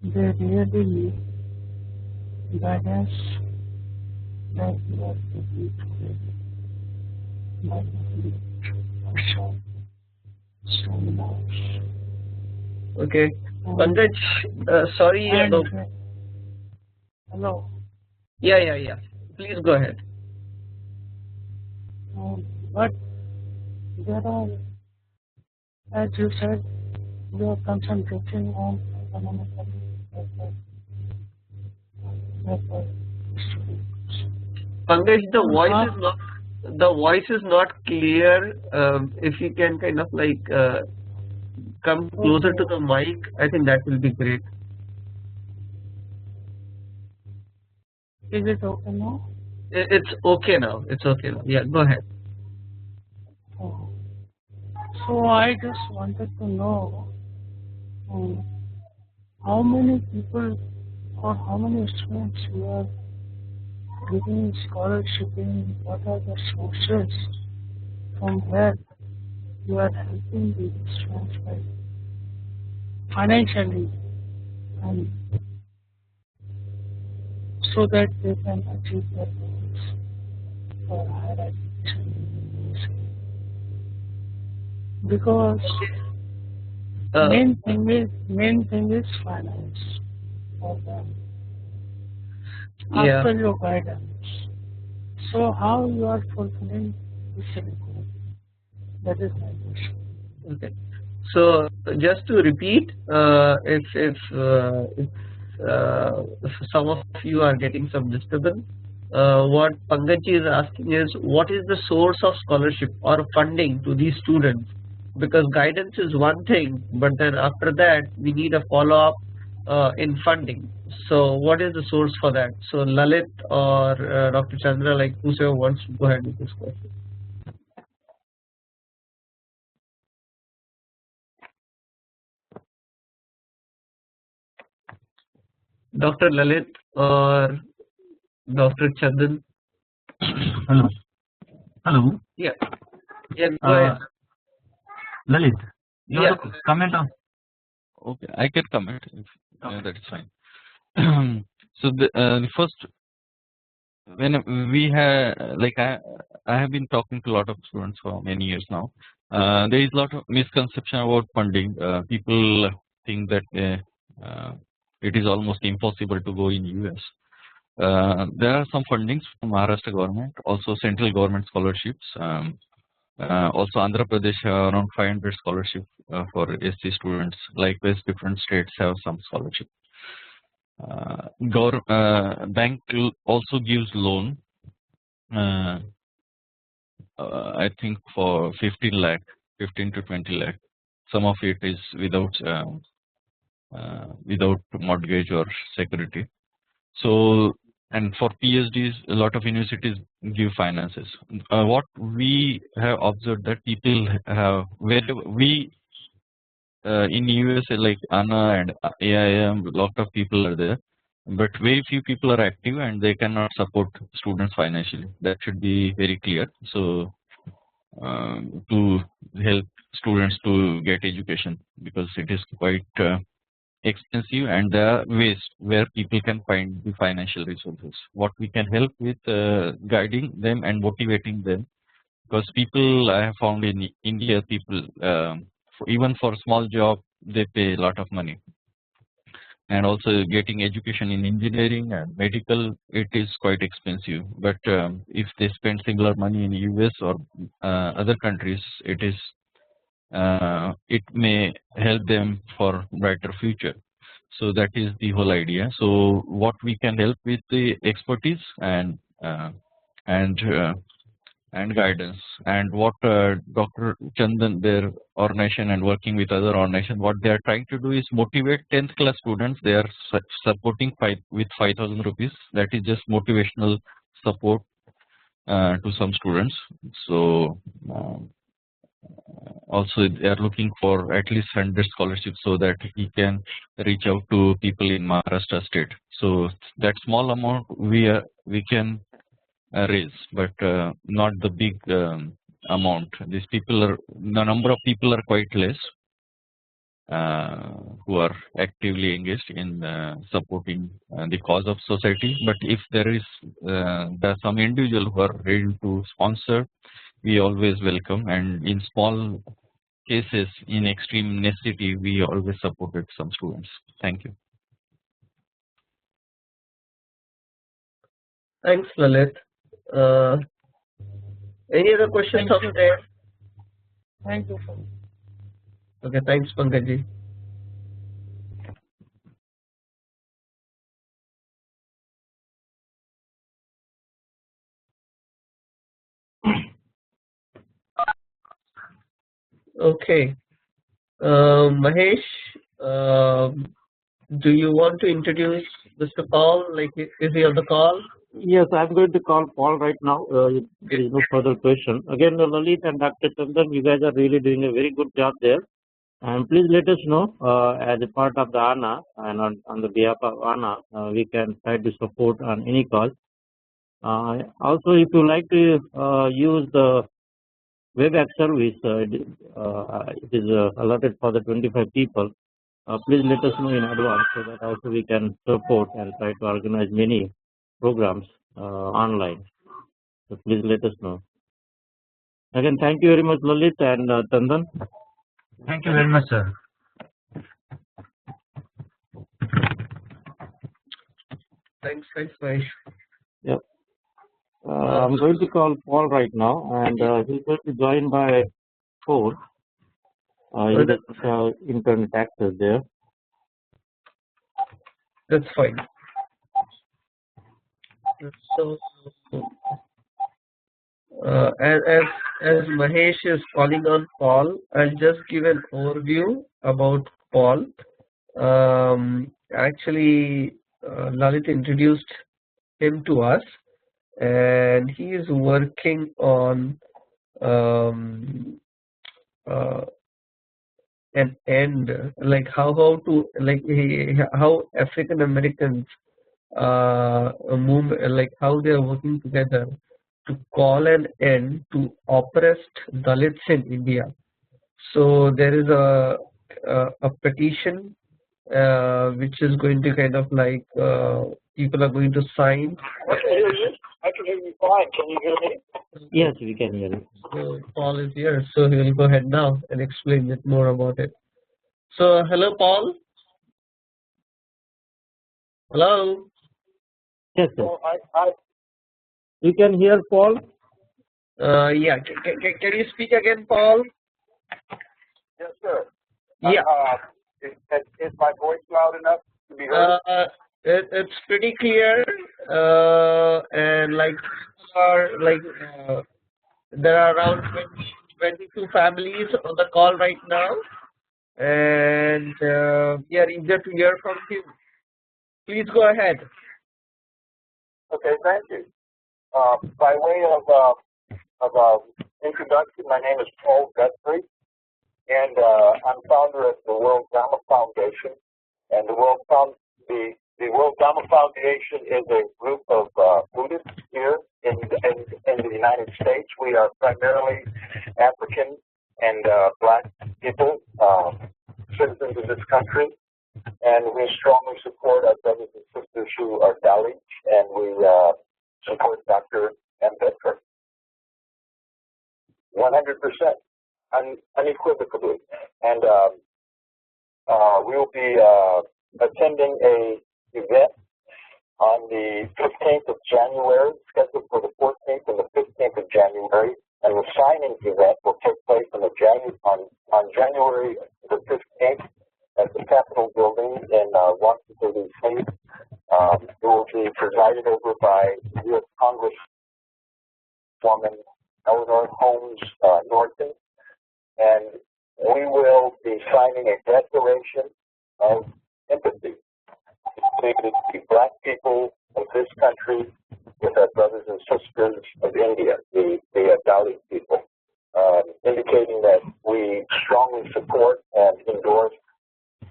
They really need guidance that you are giving today by the workshop seminars. Okay. Pankaj, sorry. And, hello. Yeah. Please go ahead. But there are, as you said, you are concentrating on economically backward students. Pankaj, the voice is not clear. If you can kind of like come closer to the mic, I think that will be great. Is it okay now? It's okay now. It's okay now. Yeah, go ahead. Oh. So I just wanted to know how many people or how many students you are giving scholarship in, what are the sources from where you are helping these students by financially, and so that they can achieve their goals for higher education in USA. Because main thing is finance for them. After your guidance, so how you are fulfilling this requirement? That is my question. Okay. So just to repeat, if some of you are getting some disturbance, what Pankaj is asking is, what is the source of scholarship or funding to these students? Because guidance is one thing, but then after that we need a follow-up in funding. So what is the source for that? So Lalit or Dr. Chandra, like whosoever wants to go ahead with this question. Dr. Lalit or Dr. Chandan? Hello. Yeah, go ahead. Lalit, you want to comment on? Okay, I can comment. If, that is fine. So the first, when we have I have been talking to a lot of students for many years now. There is a lot of misconception about funding. People think that it is almost impossible to go in US. There are some fundings from Maharashtra government, also central government scholarships. Also, Andhra Pradesh have around 500 scholarships for SC students. Likewise, different states have some scholarship. Bank also gives loan. I think for 15 lakh, 15 to 20 lakh. Some of it is without mortgage or security. So, and for PhDs, a lot of universities give finances. What we have observed that people have, wherever we in USA like ANA and AIM, a lot of people are there, but very few people are active and they cannot support students financially. That should be very clear. So, to help students to get education, because it is quite expensive and there are ways where people can find the financial resources. What we can help with guiding them and motivating them, because people I have found in India, people even for small job they pay a lot of money, and also getting education in engineering and medical, it is quite expensive. But if they spend similar money in US or other countries, it may help them for brighter future. So that is the whole idea. So what we can help with the expertise and guidance, and what Dr. Chandan, their organization and working with other organizations, what they are trying to do is motivate 10th class students. They are supporting with 5,000 rupees. That is just motivational support to some students. So also they are looking for at least 100 scholarships so that he can reach out to people in Maharashtra state. So that small amount we can raise, but not the big amount. These people are, the number of people are quite less who are actively engaged in supporting the cause of society. But if there are some individual who are ready to sponsor, we always welcome, and in small cases, in extreme necessity, we always supported some students. Thank you. Thanks, Lalit. Any other questions Thank out you. there? Thank you, sir. Okay, thanks, Pankaj. Okay, Mahesh, do you want to introduce Mr. Paul? Like, is he on the call? Yes, I'm going to call Paul right now. If there is no further question. Again, Lalit and Dr. Chandan, you guys are really doing a very good job there. And please let us know as a part of the ANA and on the behalf of ANA, we can try to support on any cause. Also, if you like to use the WebEx service, it is allotted for the 25 people. Please let us know in advance so that also we can support and try to organize many programs online. So please let us know. Again, thank you very much, Lalit and Chandan. Thank you very much, sir. Thanks, Mahesh. Yep. I'm going to call Paul right now, and he's going to join by phone. He doesn't have internet access there. That's fine. So, as Mahesh is calling on Paul, I'll just give an overview about Paul. Actually, Lalit introduced him to us, and he is working on an end, like how to how African Americans move, like how they are working together to call an end to oppressed Dalits in India. So there is a petition which is going to kind of like people are going to sign. I can hear you fine. Can you hear me? Yes, we can hear you. So Paul is here, so he will go ahead now and explain it more about it. So hello, Paul. Hello. Yes, sir. You can hear Paul? Yeah. Can you speak again, Paul? Yes, sir. Yeah. Is my voice loud enough to be heard? It's pretty clear, and like there are around 22 families on the call right now, and we are eager to hear from you. Please go ahead. Okay, thank you. By way of introduction, my name is Paul Guthrie, and I'm founder of the World Dhamma Foundation. And the World Dhamma Foundation is a group of Buddhists here in the United States. We are primarily African and Black people, citizens of this country, and we strongly support our brothers and sisters who are Dalits, and we support Dr. Ambedkar 100%, unequivocally. And we will be attending a event on the 15th of January, scheduled for the 14th and the 15th of January, and the signing event will take place on January the 15th at the Capitol Building in Washington, D.C. It will be presided over by U.S. Congresswoman Eleanor Holmes Norton, and we will be signing a declaration of empathy between the Black people of this country with our brothers and sisters of India, the Dalit people, indicating that we strongly support and endorse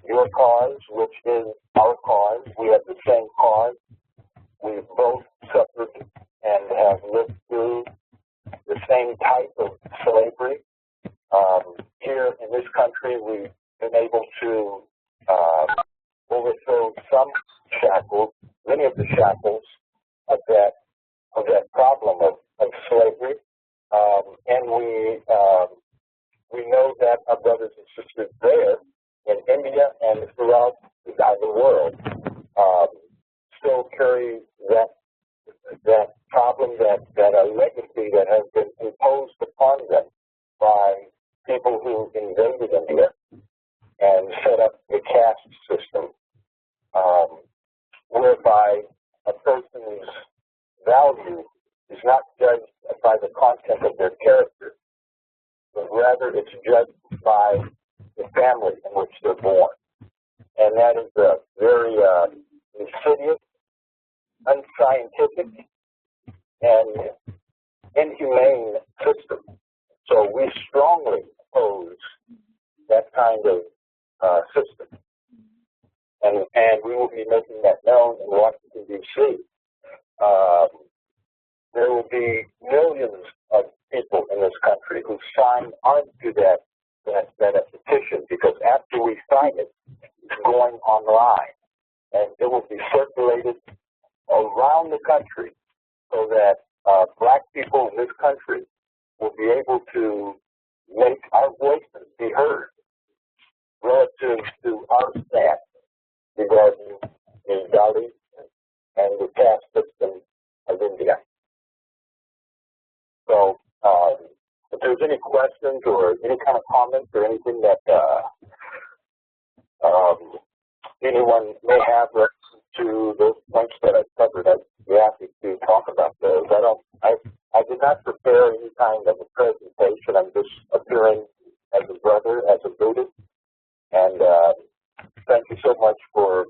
your cause, which is our cause. We have the same cause. We've both suffered and have lived through the same type of slavery. Here in this country, we've been able to overthrow some shackles, many of the shackles of that problem of slavery, and we know that our brothers and sisters there in India and throughout the world still carry that problem, that a legacy that has been imposed upon them by people who invaded India and set up a caste system, whereby a person's value is not judged by the content of their character, but rather it's judged by the family in which they're born. And that is a very insidious, unscientific, and inhumane system. So we strongly oppose that kind of system. And we will be making that known in Washington, D.C. There will be millions of people in this country who sign on to that petition, because after we sign it, it's going online, and it will be circulated around the country so that Black people in this country will be able to make our voices be heard relative to our stand regarding the Dalit and the caste system of India. So, if there's any questions or any kind of comments or anything that anyone may have to those points that I've covered, I'd be happy to talk about those. I did not prepare any kind of a presentation. I'm just appearing as a brother, as a Buddhist, and thank you so much for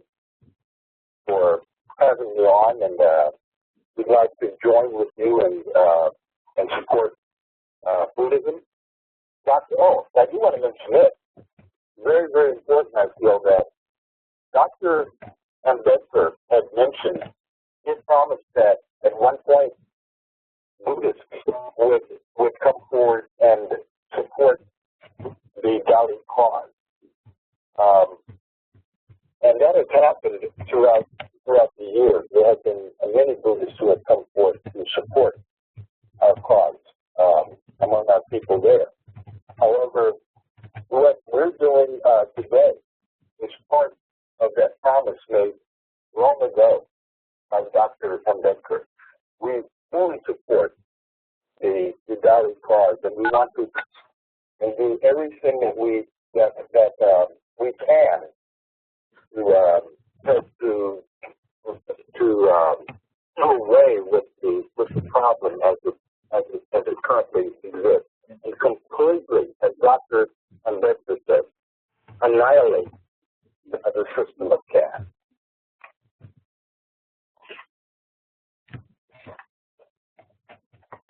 having me on, and we'd like to join with you and support Buddhism. I do want to mention it. Very, very important, I feel, that Dr. Ambedkar had mentioned, he promised that at one point Buddhists would come forward and support the Dalit cause. And that has happened throughout the years. There have been many Buddhists who have come forward to support our cause among our people there. However, what we're doing today is part of that promise made long ago by Dr. Ambedkar. We fully support the Dalit cause, and we want to and do everything that we can to do away with the problem as it currently exists, and completely, as Dr. Ambedkar says, annihilate the system of caste.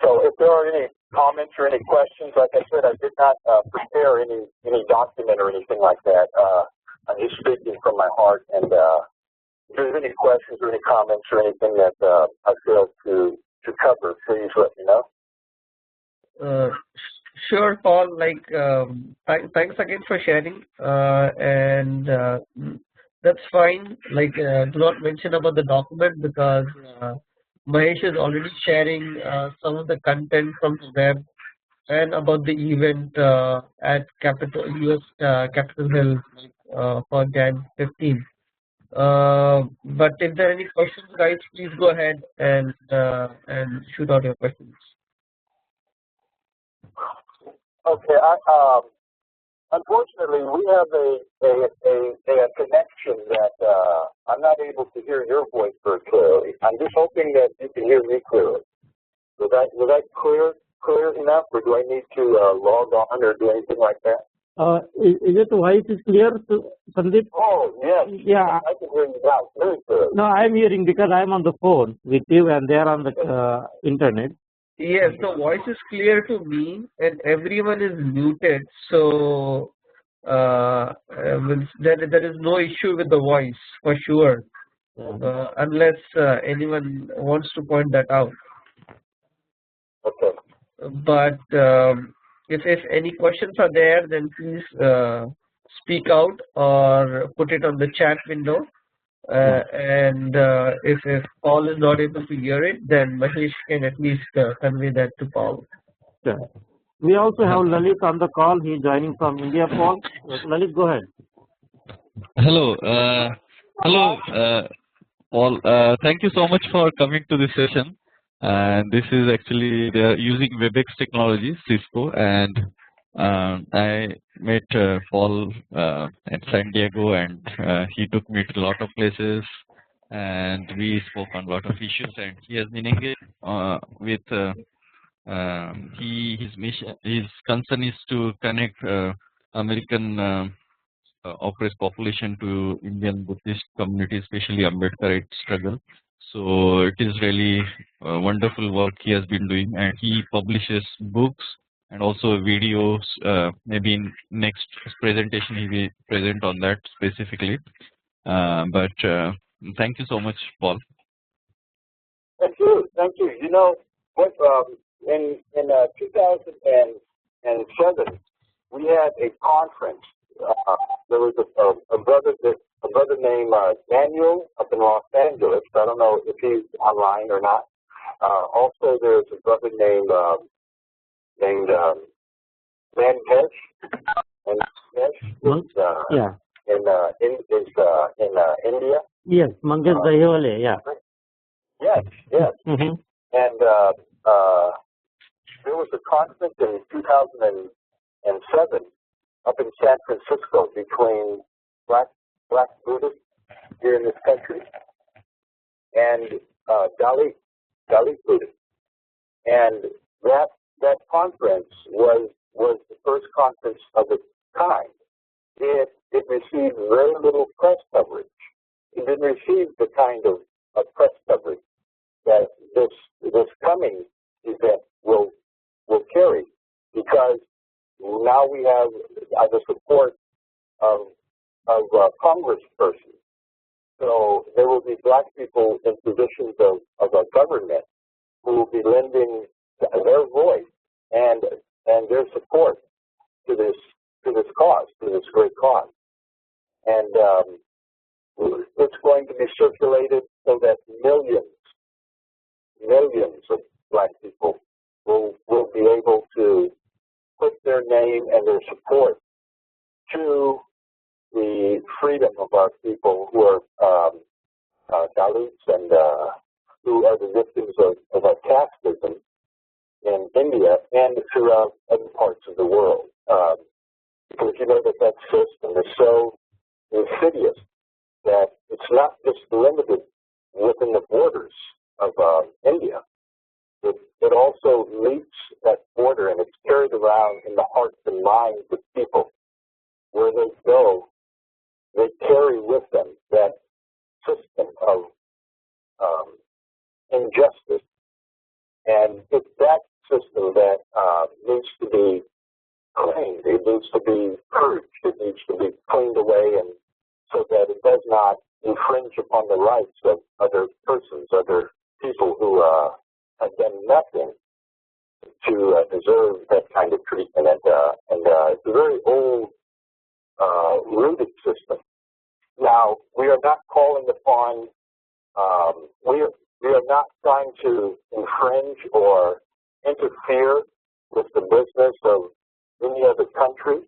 So, if there are any comments or any questions, like I said, I did not prepare any document or anything like that. I'm just speaking from my heart, and if there's any questions or any comments or anything that I failed to cover, please let me know. Sure, Paul. Like, thanks again for sharing, and that's fine. Like, do not mention about the document because Mahesh is already sharing some of the content from the web and about the event at Capitol Hill for Jan 15. But if there are any questions, guys, please go ahead and shoot out your questions. Okay. Unfortunately, we have a connection that I'm not able to hear your voice very clearly. I'm just hoping that you can hear me clearly. Was that clear enough, or do I need to log on or do anything like that? Is it voice is clear, Sandeep? Oh, yes. Yeah. I can hear you now very clearly. No, I'm hearing because I'm on the phone with you and they're on the internet. Yes, the voice is clear to me, and everyone is muted, so there is no issue with the voice for sure, unless anyone wants to point that out. Okay. But if any questions are there, then please speak out or put it on the chat window. And if Paul is not able to hear it, then Mahesh can at least convey that to Paul. Sure. We also have Lalit on the call. He's joining from India. Paul, Lalit, go ahead. Hello, Paul. Thank you so much for coming to this session. And this is actually they are using WebEx technology, Cisco, and I met Paul at San Diego, and he took me to a lot of places, and we spoke on a lot of issues. And he has been engaged with his mission. His concern is to connect American oppressed population to Indian Buddhist community, especially Ambedkarite struggle. So it is really wonderful work he has been doing, and he publishes books and also videos. Maybe in next presentation he will present on that specifically. But thank you so much, Paul. Thank you. You know what? In 2007, we had a conference. There was a brother named Daniel up in Los Angeles. I don't know if he's online or not. Also, there's a brother named Mangesh, and Mangesh is in India. Yes, Mangesh Dahiwale, yeah. Yes. Mm-hmm. And there was a conference in 2007 up in San Francisco between black Buddhists here in this country and Dalit Buddhists. And that conference was the first conference of its kind. It received very little press coverage. It didn't receive the kind of press coverage that this coming event will carry, because now we have the support of congresspersons. So there will be black people in positions of government who will be lending their voice and their support to this cause, to this great cause. And it's going to be circulated so that millions of black people will be able to put their name and their support to the freedom of our people who are Dalits and who are the victims of our caste system in India and throughout other parts of the world. Because you know that system is so insidious that it's not just limited within the borders of India. It also meets that border and it's carried around in the hearts and minds of people. Where they go, they carry with them that system of injustice. And it's that system that needs to be cleaned. It needs to be purged. It needs to be cleaned away, and so that it does not infringe upon the rights of other persons, other people who have done nothing to deserve that kind of treatment. And it's a very old, rooted system. Now, we are not calling upon, we are not trying to infringe or interfere with the business of any other country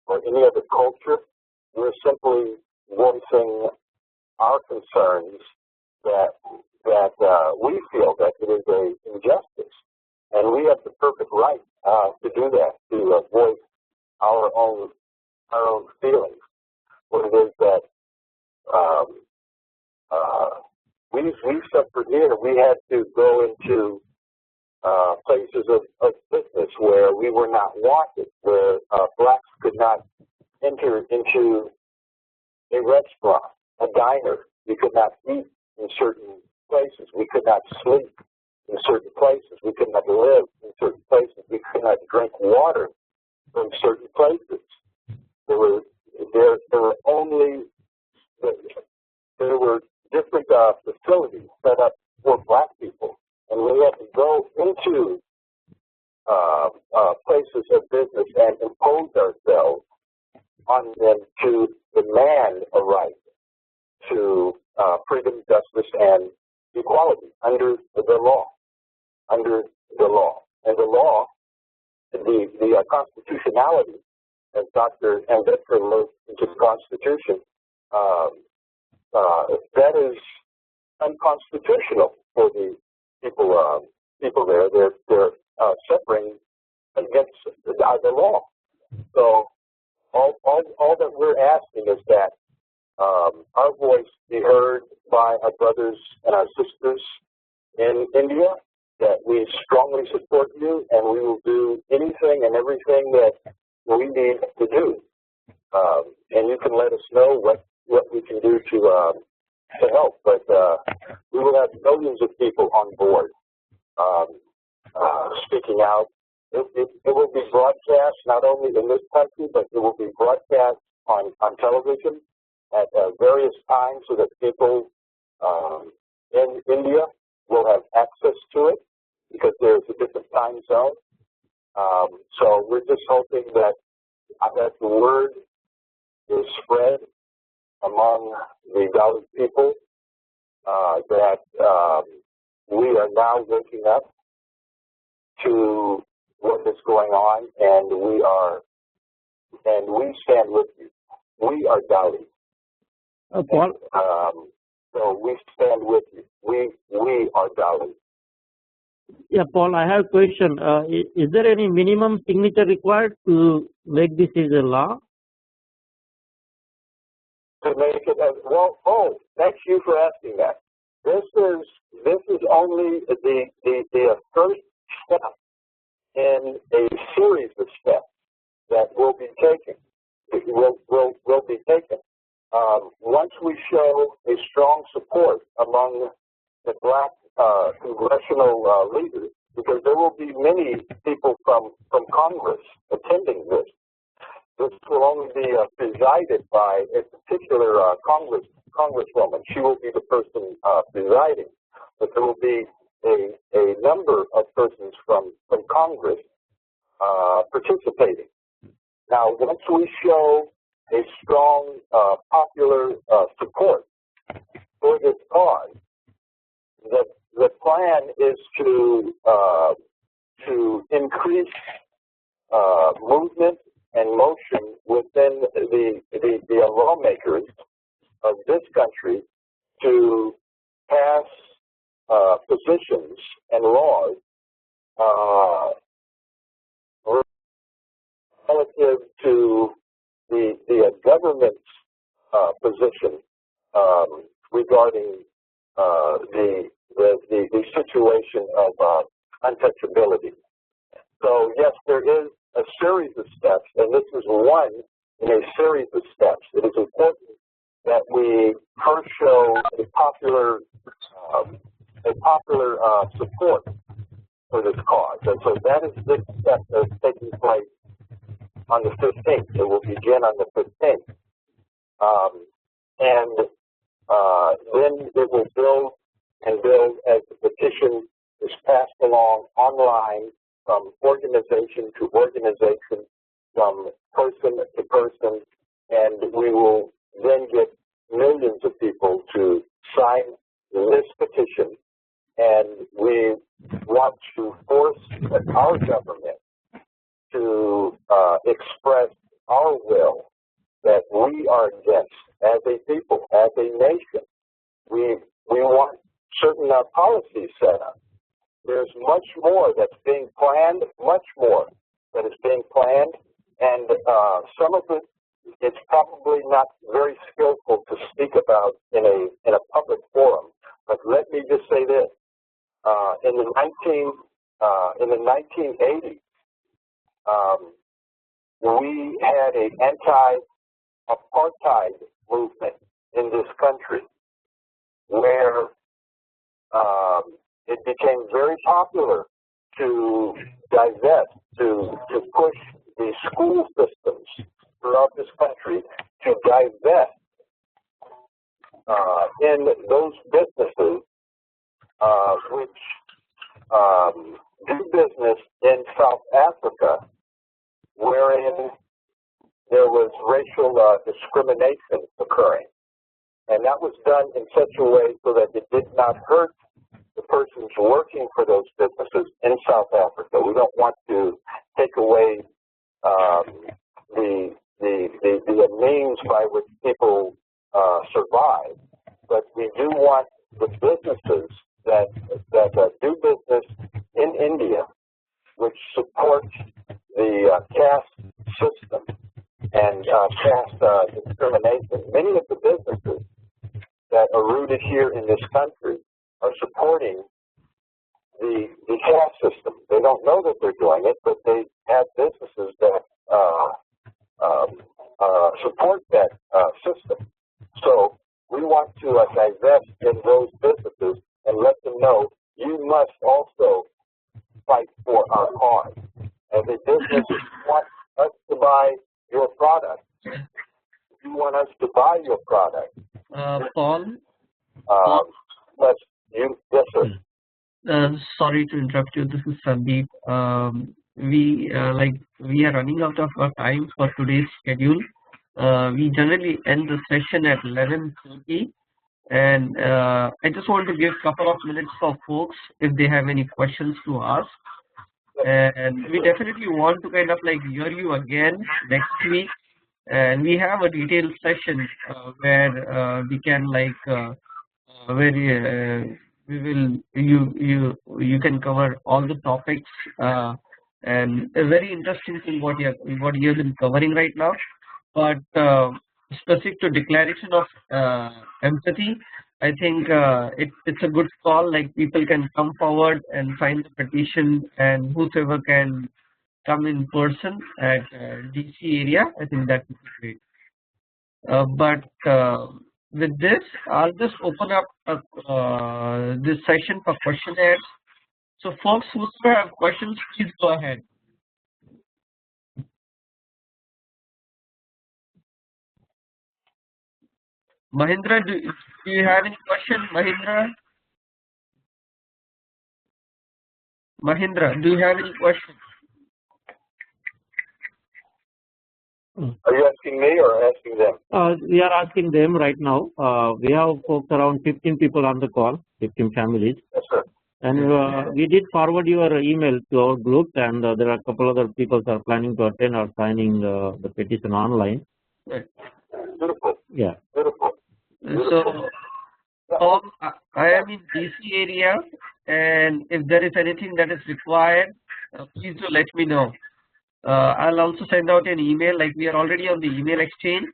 or any other culture. We're simply voicing our concerns that we feel that it is an injustice, and we have the perfect right to do that, to voice our own feelings. What it is that we suffered here, we had to go into places of business where we were not wanted, where blacks could not enter into a restaurant, a diner. We could not eat in certain places. We could not sleep in certain places. We could not live in certain places. We could not drink water from certain places. There were different facilities set up for black people, and we had to go into places of business and impose ourselves on them to demand a right to freedom, justice, and equality under the law. Under the law. And the law, the constitutionality, as Dr. Ambedkar wrote into the Constitution, that is unconstitutional for the people there. They're suffering against the law. So all that we're asking is that our voice be heard by our brothers and our sisters in India, that we strongly support you, and we will do anything and everything that we need to do. And you can let us know what we can do to help. But we will have millions of people on board speaking out. It will be broadcast not only in this country, but it will be broadcast on television at various times so that people in India will have access to it, because there's a different time zone. So we're just hoping that the word is spread among the Dalit people, that we are now waking up to what is going on, and we stand with you. We are Dalit. Paul? So we stand with you. We are Dalit. Yeah, Paul, I have a question. Is there any minimum signature required to make this is a law? To make it thank you for asking that. This is only the first step in a series of steps that will be taken. Will be taken. Once we show a strong support among the black congressional leaders, because there will be many people from Congress attending this. This will only be presided by a particular congresswoman. She will be the person presiding, but there will be a number of persons from Congress participating. Now, once we show a strong popular support for this cause, the plan is to increase movement and motion within the lawmakers of this country to pass positions and laws relative to the government's position regarding the situation of untouchability. So yes, there is a series of steps, and this is one in a series of steps. It is important that we first show a popular support for this cause, and so that is the step that is taking place on the 15th. It will begin on the 15th, and then it will build and build as the petition is passed along online from organization to organization, from person to person, and we will then get millions of people to sign this petition, and we want to force our government to express our will that we are against as a people, as a nation. We want certain policies set up. There's much more that's being planned, much more that is being planned, and some of it, it's probably not very skillful to speak about in a public forum. But let me just say this: in the 1980s, we had an anti-apartheid movement in this country, where it became very popular to divest, to push the school systems throughout this country to divest in those businesses which do business in South Africa, wherein there was racial discrimination occurring. And that was done in such a way so that it did not hurt the persons working for those businesses in South Africa. We don't want to take away the means by which people survive, but we do want the businesses that do business in India, which support the caste system and caste discrimination. Many of the businesses that are rooted here in this country are supporting the caste system. They don't know that they're doing it, but they have businesses that support that system. So we want to divest in those businesses and let them know you must also fight for our cause. As a business, if you want us to buy your product, if you want us to buy your product, Paul? yes, sir. Sorry to interrupt you. This is Sandeep. We are running out of our time for today's schedule. We generally end the session at 11:30, and I just want to give a couple of minutes for folks if they have any questions to ask. And we definitely want to kind of hear you again next week, and we have a detailed session where we can you can cover all the topics, and a very interesting thing what you have been covering right now. But specific to declaration of empathy, I think it's a good call. Like, people can come forward and sign the petition, and whosoever can come in person at DC area, I think that would be great. But with this, I'll just open up this session for questionnaires. So folks who have questions, please go ahead. Mahindra, do you have any question? Mahindra, do you have any question? Are you asking me or asking them? We are asking them right now. We have folks around 15 people on the call, 15 families. Yes, sir. And we did forward your email to our group, and there are a couple other people who are planning to attend or signing the petition online. Right. Beautiful. Yeah. Beautiful. So Paul, I am in DC area, and if there is anything that is required, please do let me know. I'll also send out an email, like we are already on the email exchange,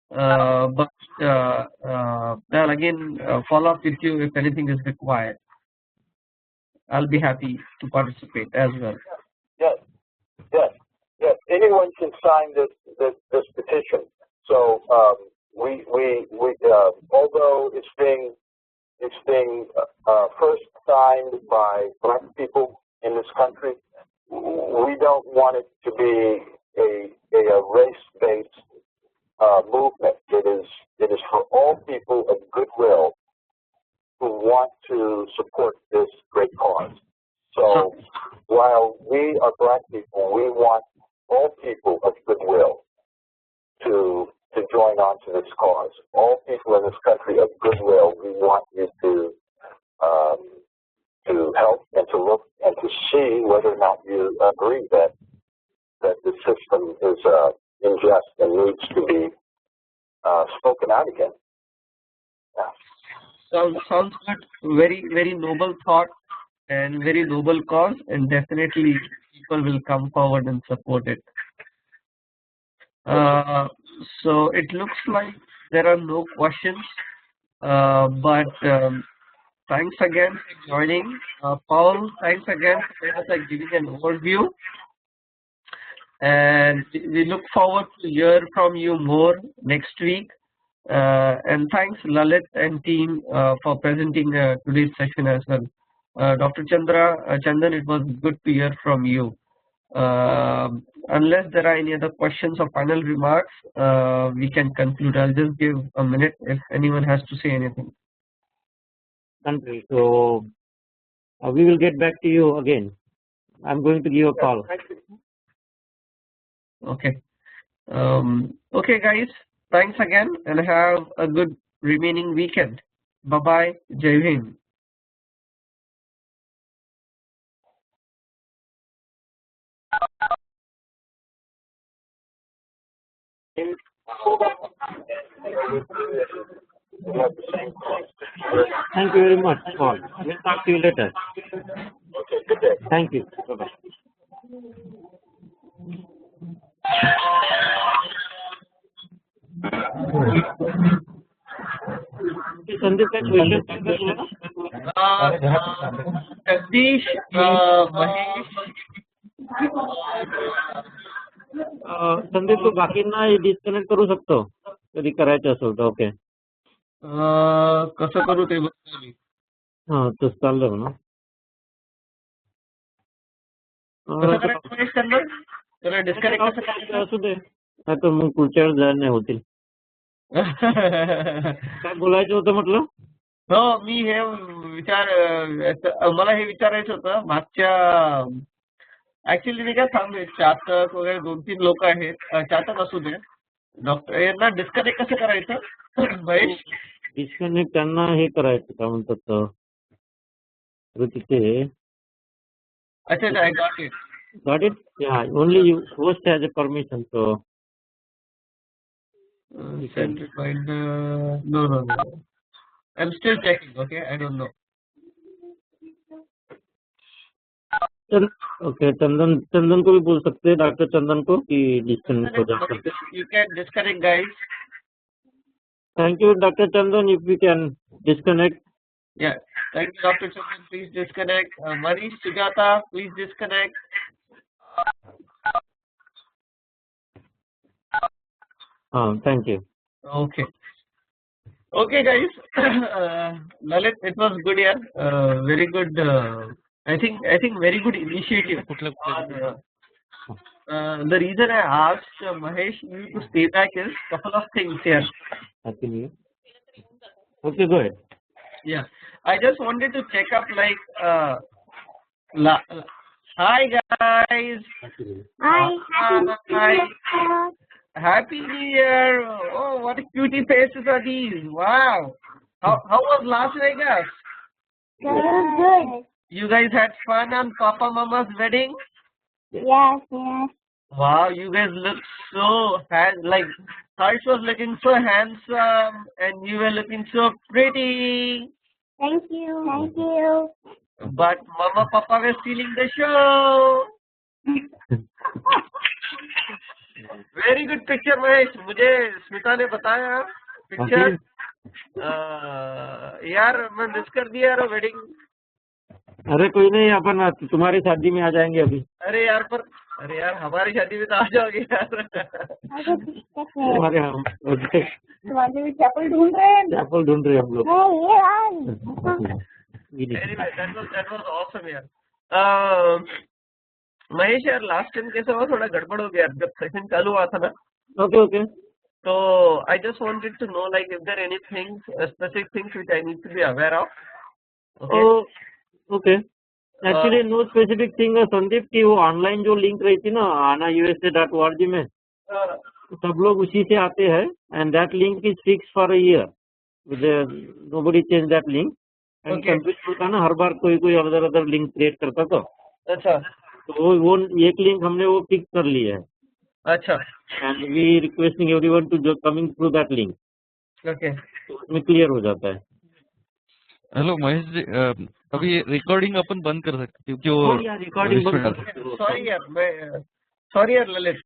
but I'll again follow up with you if anything is required. I'll be happy to participate as well. Yes, yes, yes. Anyone can sign this petition. So although it's being first signed by Black people in this country, we don't want it to be a race-based movement. It is for all people of goodwill who want to support this great cause. So while we are Black people, we want all people of goodwill to join on to this cause. All people in this country of goodwill, we want you to help and to look and to see whether or not you agree that the system is unjust and needs to be spoken out again. Sounds good. Very, very noble thought and very noble cause, and definitely people will come forward and support it. So it looks like there are no questions, but thanks again for joining. Paul, thanks again for giving an overview, and we look forward to hear from you more next week. And thanks Lalit and team for presenting today's session as well. Dr. Chandan, it was good to hear from you. Unless there are any other questions or final remarks, we can conclude. I'll just give a minute if anyone has to say anything. So we will get back to you again. I'm going to give a call. Okay. Okay, guys. Thanks again, and have a good remaining weekend. Bye bye. Jai Hind. Thank you very much, Paul. We'll talk to you later. Okay, good day. Thank you. Bye-bye. Sandeep, question? Jagdish, Mahesh. Sandeep तू बाकींना disconnect करू शकतो कधी करायचं असेल तर. Okay, कसं करू ते बघतो मी. हा तसं चाललं ना. डिस्कनेक्ट असू दे, नाही तर मग पुढच्या वेळेस जायला नाही होतील. काय बोलायचं होतं म्हटलं. हो, मी हे मला हे विचारायचं होतं मागच्या ऍक्च्युली नाही का थांबे चातक वगैरे 2-3 लोक आहेत. चातक असू दे, डॉक्टर यांना डिस्कनेक्ट कसं करायचं महेश? डिस्कनेक्ट त्यांना हे करायचं काय म्हणतात तिथे. अच्छा, I got it. Got it? Yeah, only you host has a permission. So send reminder. No. I'm still checking. Okay, I don't know. Okay, चंदन को भी बोल सकते हैं, डॉक्टर चंदन को कि डिस्कनेक्ट हो जाए. You can disconnect, guys. Thank you, Dr. Chandan. If we can disconnect. Yeah, thank you, Dr. Chandan. Please disconnect. Manish, Sujata, please disconnect. Thank you. Okay. Okay, guys. Lalit, it was good, yeah. Very good. I think very good initiative. The reason I asked Mahesh you to stay back is couple of things here. Happy New Year. Okay, go ahead. Yeah, I just wanted to check up like. Hi guys. Hi. Happy New Year. Oh, what cutie faces are these? Wow. How was Las Vegas? It was good. You guys had fun on Papa Mama's wedding? Yes. Wow, you guys look so like Harsh was looking so handsome and you were looking so pretty. Thank you. Thank you. But Mama Papa were stealing the show. Very good picture, Mahesh. मुझे स्मिता ने बताया picture. यार मैं miss कर दिया यार wedding. अरे कोई नहीं, अपन तुम्हारी शादी में आ जाएंगे अभी. अरे यार हमारी शादी में तो आ जाओगे यार. तुम्हारे तुम्हारे भी चप्पल ढूंढ रहे हैं. चप्पल ढूंढ रहे हम लोग. Anyway, that was awesome यार. महेश यार लास्ट टाइम कैसा हुआ, थोड़ा गड़बड़ हो गया जब सेशन चालू हुआ था ना. ओके. तो I just wanted to know like if there are any things, specific things which I need to be aware of. Okay. Actually no specific thing. Sandeep की वो ऑनलाइन जो लिंक रही थी ना ANAUSA.org में, सब लोग उसी से आते हैं and that link is fix for a year. Nobody change that link. And computer का ना हर बार कोई अदर लिंक क्रिएट करता था. अच्छा. तो वो एक लिंक हमने वो फिक्स कर लिया है. अच्छा. And we requesting everyone to जो coming through that link. Okay. तो उसमें क्लियर हो जाता है. हेलो महेश जी, अभी रिकॉर्डिंग अपन बंद कर सकते क्योंकि वो रिकॉर्डिंग बंद कर सकते हो. सॉरी यार ललित.